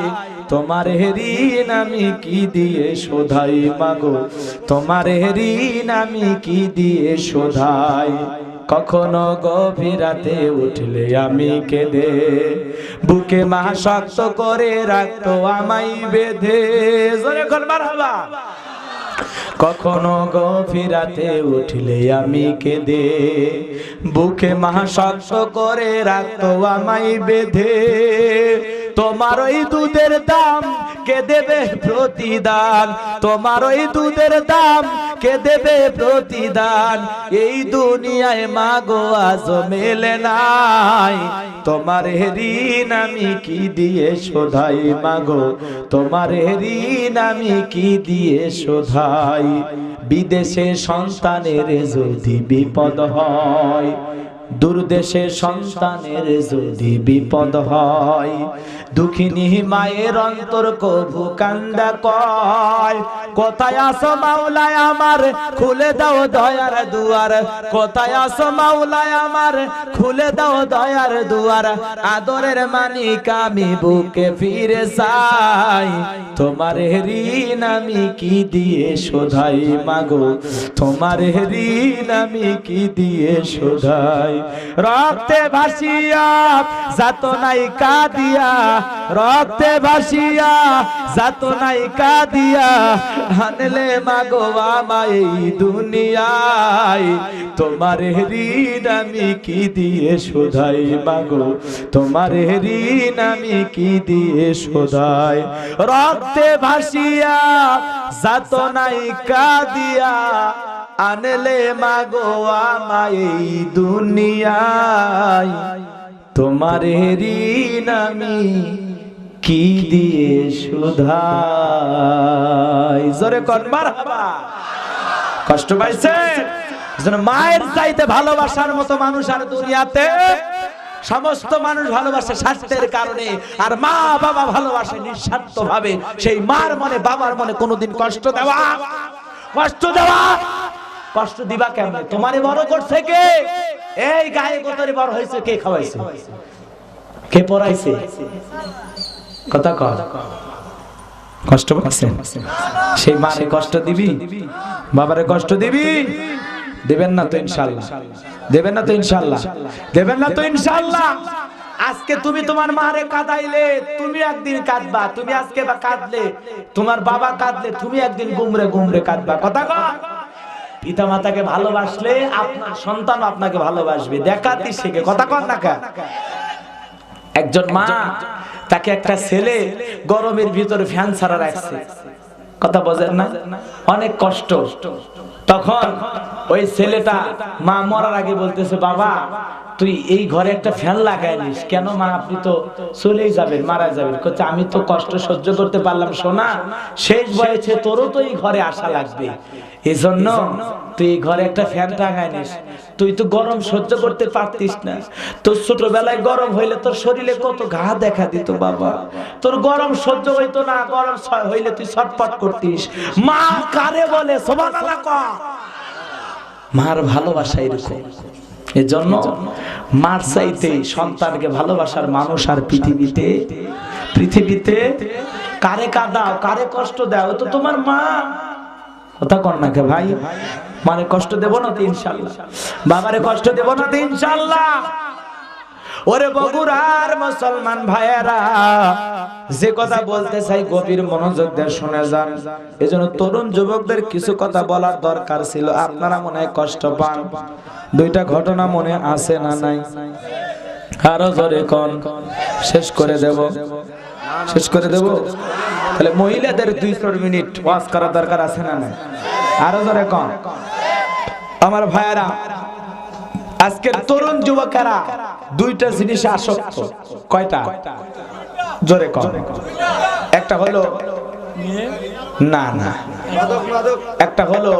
তোমার ঋণ আমি কি দিয়ে শোধাই মাগো, তোমার ঋণ আমি কি দিয়ে শোধাই। কখনো গভীর রাতে উঠলে আমি কেঁদে, বুকে মা শক্ত করে রাখতো আমায় বেঁধে। জোরে বল মারহাবা। কখনো গভীর রাতে উঠলে আমি কেঁদে, বুকে মা শক্ত করে রাখতো আমায় বেঁধে। তোমার ওই দুধের দাম কে দেবে প্রতিদান, তোমার ওই দুধের দাম কে দেবে প্রতিদান। এই দুনিয়ায় মাগো আজ মেলে নাই, তোমার ঋণ আমি কি দিয়ে শোধাই মাগো, তোমার ঋণ আমি কি দিয়ে শোধাই। বিদেশে সন্তানের যদি বিপদ হয়, দূরদেশে সন্তানের যদি বিপদ হয়, দুঃখিনী মায়ের অন্তর কভু কান্দা কয়, কোথায় আসো মাওলায় আমার খুলে দাও দয়ার দুয়ার, কোথায় আসো মাওলায় আমার খুলে দাও দয়ার দুয়ার। আদরের মানিক আমি বুকে ফিরে চাই, তোমার ঋণ আমি কি দিয়ে শোধাই মাগো, তোমার ঋণ আমি কি দিয়ে শোধাই। রক্তে ভাসিয়া যাতনাই কাঁদিয়া, রক্তে ভাসিয়া যাতনাই কাঁদিয়া আনলে মাগো আমায় এই দুনিয়ায়, তোমার ঋণ আমি কি দিয়ে শোধাই মাগো, তোমার ঋণ আমি কি দিয়ে শোধাই। রক্তে ভাসিয়া যাতনাই কাঁদিয়া আনলে মাগো আমায় এই দুনিয়ায়, তোমার ঋণ আমি কি দিয়ে শোধাই। জোরে কর মারহাবা। কষ্ট পাইছে? মায়ের চাইতে ভালোবাসার মতো মানুষ আর দুনিয়াতে, সমস্ত মানুষ ভালোবাসে স্বার্থের কারণে, আর মা বাবা ভালোবাসে নিঃস্বার্থ ভাবে। সেই মার মনে বাবার মনে কোনোদিন কষ্ট দেওয়া, কষ্ট দেওয়া, কষ্ট দিবা কেমনে? তোমারে বড় করছে কে? এই গায়ে গোতরে বড় হয়েছে কে? খাওয়াইছে কে? পড়াইছে? কথা কর। কষ্ট পাচ্ছে সেই মারে কষ্ট দিবি, বাবারে কষ্ট দিবি? দেবেন না তো ইনশাআল্লাহ, দেবেন না তো ইনশাআল্লাহ, দেবেন না তো ইনশাআল্লাহ। আজকে তুমি তোমার মারে কাঁদাইলে তুমি একদিন কাঁদবা, তুমি আজকে বা কাঁদলে তোমার বাবা কাঁদলে তুমি একদিন গুমরে গুমরে কাঁদবা। কথা কয় পিতা মাতাকে ভালোবাসলে আপনার সন্তান আপনাকে ভালোবাসবে, দেখাতি শেখে। কথা কন না কা? একজন মা তাকে একটা ছেলে গরমের ভিতরে ফ্যান ছাড়া রাখছে, কথা বোঝেন না, অনেক কষ্ট। তখন ওই ছেলেটা মা মরার আগে বলতেছে, বাবা তুই এই ঘরে একটা ফ্যান লাগাই নিস। কেন মা? আপনি তো চলেই যাবেন, মারা যাবেন। বলছে আমি তো কষ্ট সহ্য করতে পারলাম সোনা, শেষ বয়সে তোরও তো এই ঘরে আসা লাগবে, এজন্য তুই এই ঘরে একটা ফ্যান টাঙাই নিস। তুই তো গরম সহ্য করতে পারতিস না, তোর ছোটবেলায় গরম হইলে তোর শরীরে কত ঘা দেখা দিত বাবা, তোর গরম সহ্য হইতো না, গরম হইলে তুই ছটফট করতিস। মা কারে বলে সুবহানাল্লাহ কর। মার ভালোবাসা এরকম। এজন্য মার চাইতে সন্তানকে ভালোবাসার মানুষ আর পৃথিবীতে কারে কাঁদাও, কারে কষ্ট দাও, তো তোমার মা। কথা কর না কে ভাই? মানে কষ্ট দেব না তো ইনশাআল্লাহ, বাবারে কষ্ট দেব না তো ইনশাআল্লাহ। ওরে বগুড়ার মুসলমান ভাইয়েরা, যে কথা বলতে চাই গভীর মনোযোগ দিয়ে শুনে যান। এজন্য তরুণ যুবকদের কিছু কথা বলার দরকার ছিল। আপনারা মনে হয় কষ্ট পান। দুইটা ঘটনা মনে আছে না নাই? আরো জোরে কোন? শেষ করে দেব, শেষ করে দেব। তাহলে মহিলাদের 2 মিনিট ওয়াজ করার দরকার আছে না নাই? আরো জোরে কোন? আমার ভাইয়েরা, আজকের তরুণ যুবকেরা দুইটা জিনিসে আসক্ত। কয়টা? জোরে কোন? একটা হলো না না, একটা হলো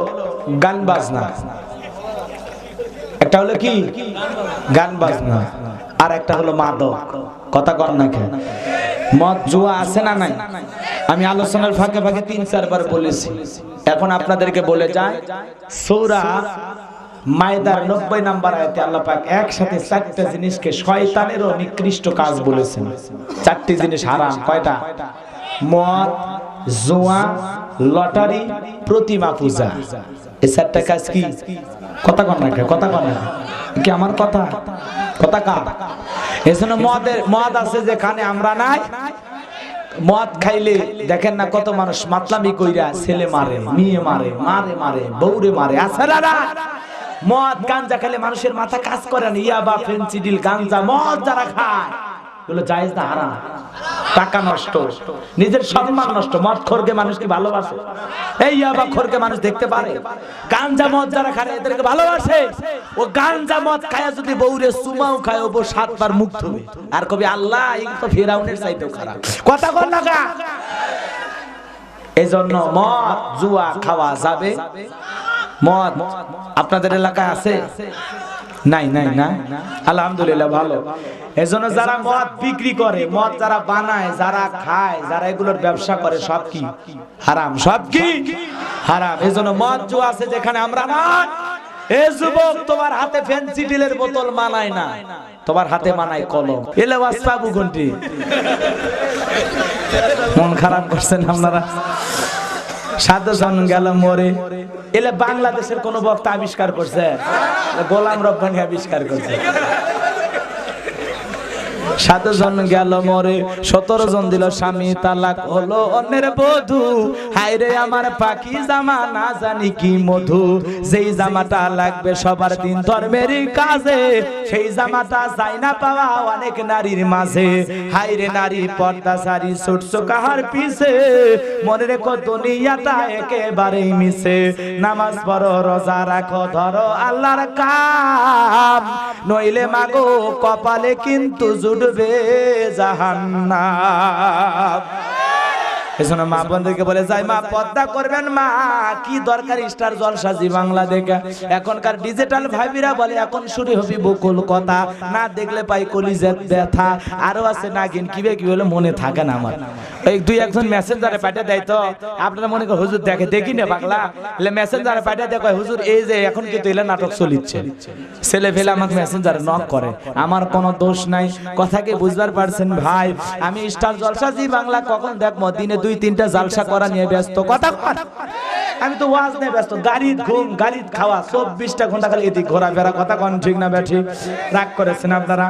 গান বাজনা, একটা হলো কি গান বাজনা, আর একটা হলো মাদক। কথা কর না কেন? মদ জুয়া আছে না নাই? আমি আলোচনার ফাঁকে ফাঁকে 3-4 বার বলেছি। এখন আপনাদেরকে বলে যায়, সূরা মায়দার 90 নম্বর আয়াতে আল্লাহ পাক একসাথে 4টা জিনিসকে শয়তানেরও নিকৃষ্ট কাজ বলেছেন। 4টি জিনিস হারাম। কয়টা? মদ, জুয়া, লটারি, প্রতিমা পূজা। এই 4টা কাজ কি? কথা কন না কে? কথা কন না কি? আমার কথা কথা কা? এজন্য মদ আছে যেখানে আমরা নাই। মদ খাইলে দেখেন না কত মানুষ মাতলামি কইরা ছেলে মারে, মেয়ে মারে, মারে বউরে মারে। আছে না? মদ গাঞ্জা খেলে মানুষের মাথা কাজ করে না। ইয়াবা, ফেনসিডিল, গাঞ্জা, মদ যারা খায় এগুলো জায়েজ না হারাম? টাকা নষ্ট, নিজের সম্মান নষ্ট। মদ খোরকে মানুষ কি ভালোবাসে? এই ইয়াবা খোরকে মানুষ দেখতে পারে? গাঞ্জা মদ যারা খায় এদেরকে ভালোবাসে? ও গাঞ্জা মদ খায় যদি বউরে সুমাও খায়, ও 7 বার মুখ ধুবে আর কবি আল্লাহ এই তো ফিরাউনের চাইতেও খারাপ। কথা কর না গা? এজন্য মদ জুয়া খাওয়া যাবে? মদ আপনাদের এলাকায় আছে? নাই নাই না? আলহামদুলিল্লাহ ভালো। এজন্য যারা মদ বিক্রি করে, মদ যারা বানায়, যারা খায়, যারা এগুলোর ব্যবসা করে, সব কি হারাম? সব কি হারাম? এজন্য মদ জুয়া আছে যেখানে আমরা না। এ যুবক, তোমার হাতে ফেনসিডিলের বোতল মানায় না, তোমার হাতে মানায় কলম। এলে ওয়াসপাবু ঘন্টি। মন খারাপ করছেন আপনারা? 7 জন গেল মরে। এলে বাংলাদেশের কোন বক্তা আবিষ্কার করছে? গোলাম রব্বানী আবিষ্কার করছে। 7 জন গেল মরে, 17 জন দিল স্বামী তালাক, হলো অন্যের বধূ। হায় রে আমার পাখি জামা, না জানি কি মধু। যেই জামাটা লাগবে সবার দিন ধর্মের কাজে, সেই জামাটা চাই না পাওয়া অনেক নারীর মাঝে। হায় রে নারী পর্দা সারি, ছুটছো কাহার পিছে। মনে রেখো দুনিয়াটা একেবারেই মিছে। নামাজ পড়ো, রোজা রাখো, ধরো আল্লাহর কাম, নইলে মাগো কপালে কিন্তু জুড়বে জাহান্নাম। এজন্য মা বোনদেরকে বলে যাই, মা পর্দা করবেন। মা কি দরকার স্টার জলসা জি বাংলা দেখা? এখনকার ডিজিটাল ভাবিরা বলে এখন শুরু হবে বকুল কথা, না দেখলে পাই কলিজাত ব্যথা। আরো আছে নাগিন, কি বলে মনে থাকে না আমার। এই 2-1 মেসেঞ্জারে পাঠিয়ে দেয়, তো আপনারা মনে করেন হুজুর দেখে, দেখি না পাগলা। এলে মেসেঞ্জারে পাঠিয়ে দেয়, কয় হুজুর এই যে এখন কিন্তু এলে নাটক চলিচ্ছে। ছেলে ফেলে আমাকে মেসেঞ্জারে নক করে, আমার কোনো দোষ নাই। কথা কি বুঝবার পারছেন ভাই? আমি স্টার জলসা জি বাংলা কখন দেখবো? দিনে 2-3টা জালসা করা নিয়ে ব্যস্ত। কথা কর, আমি তো ওয়াজ নিয়ে ব্যস্ত। গাড়ির ঘুম, গাড়ির খাওয়া, 24টা ঘন্টা খালি এদিক ঘোরাফেরা। কথা কন ঠিক না ব্যাঠি? রাগ করেছেন আপনারা?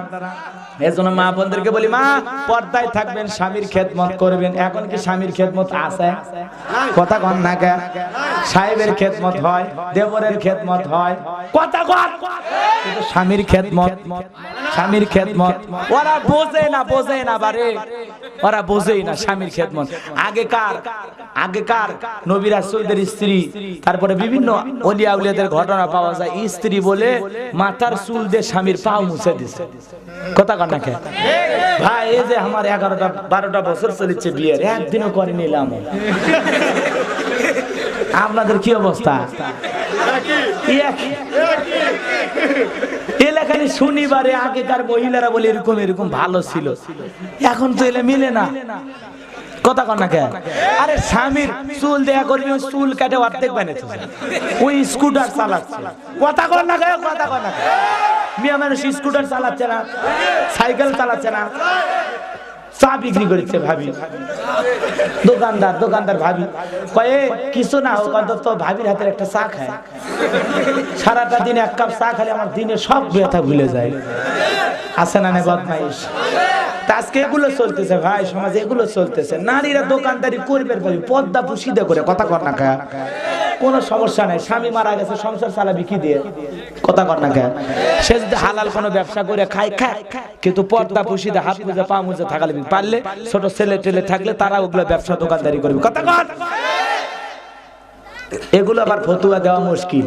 এজন্য মা বোনদেরকে বলি, মা পর্দায় থাকবেন, স্বামীর খেদমত করবেন। এখন কি স্বামীর খেদমত আছে? কথা কন না কে? সাহেবের খেদমত হয়, দেবরের খেদমত হয়, কথা কন। কিন্তু স্বামীর খেদমত, স্বামীর খেদমত ওরা বোঝে না, বোঝে না বারে, ওরা বোঝেই না স্বামীর খেদমত। আগেকার নবী রাসূলদের স্ত্রী, তারপরে বিভিন্ন ওলিয়া উলিয়াদের ঘটনা পাওয়া যায়, স্ত্রী বলে মাথার চুল দিয়ে স্বামীর পা মুছে দিছে। কথা কন না কে? ভাই এই যে আমার 11-12 বছর চলেছে বিয়ের, একদিনও করে নিলাম। আপনাদের কি অবস্থা? এলাকায় শনিবারে আগেকার মহিলারা বলে এরকম এরকম ভালো ছিল, এখন তো এলে মিলে না। কথা কন না কে? আরে স্বামীর চুল দেয়া করবি, চুল কাটে অর্ধেক বানাইছে, ওই স্কুটার চালাচ্ছে। কথা কন না কে? কথা কন না কে? মিয়া মানুষ স্কুটার চালাচ্ছে না, সাইকেল চালাচ্ছে না, চা বিক্রি করছে ভাবি, দোকানদার ভাবি কয়ে কিছু না হোক অন্তত ভাবির হাতের একটা চা খায়। সারাটা দিন এক কাপ চা খালে আমার দিনে সব ব্যথা ভুলে যায়। আছে না বদমাইশ? আজকে এগুলো চলতেছে ভাই, সমাজে এগুলো চলতেছে। নারীরা দোকানদারি করবে ভাবি, পর্দা পুশিদা করে। কথা কর না কে? কোনো সমস্যা নাই, স্বামী মারা গেছে, সংসার চালাবি কি দিয়ে? কথা কর না কে? সে যদি হালাল কোনো ব্যবসা করে খায়, কিন্তু পর্দা পুশিদা হাত মুজে পা মুজে থাকলে পারলে, ছোট ছেলে টেলে থাকলে তারা ওগুলো ব্যবসা দোকানদারি করবে। কথা কর। এগুলো আবার ফতুয়া দেওয়া মুশকিল।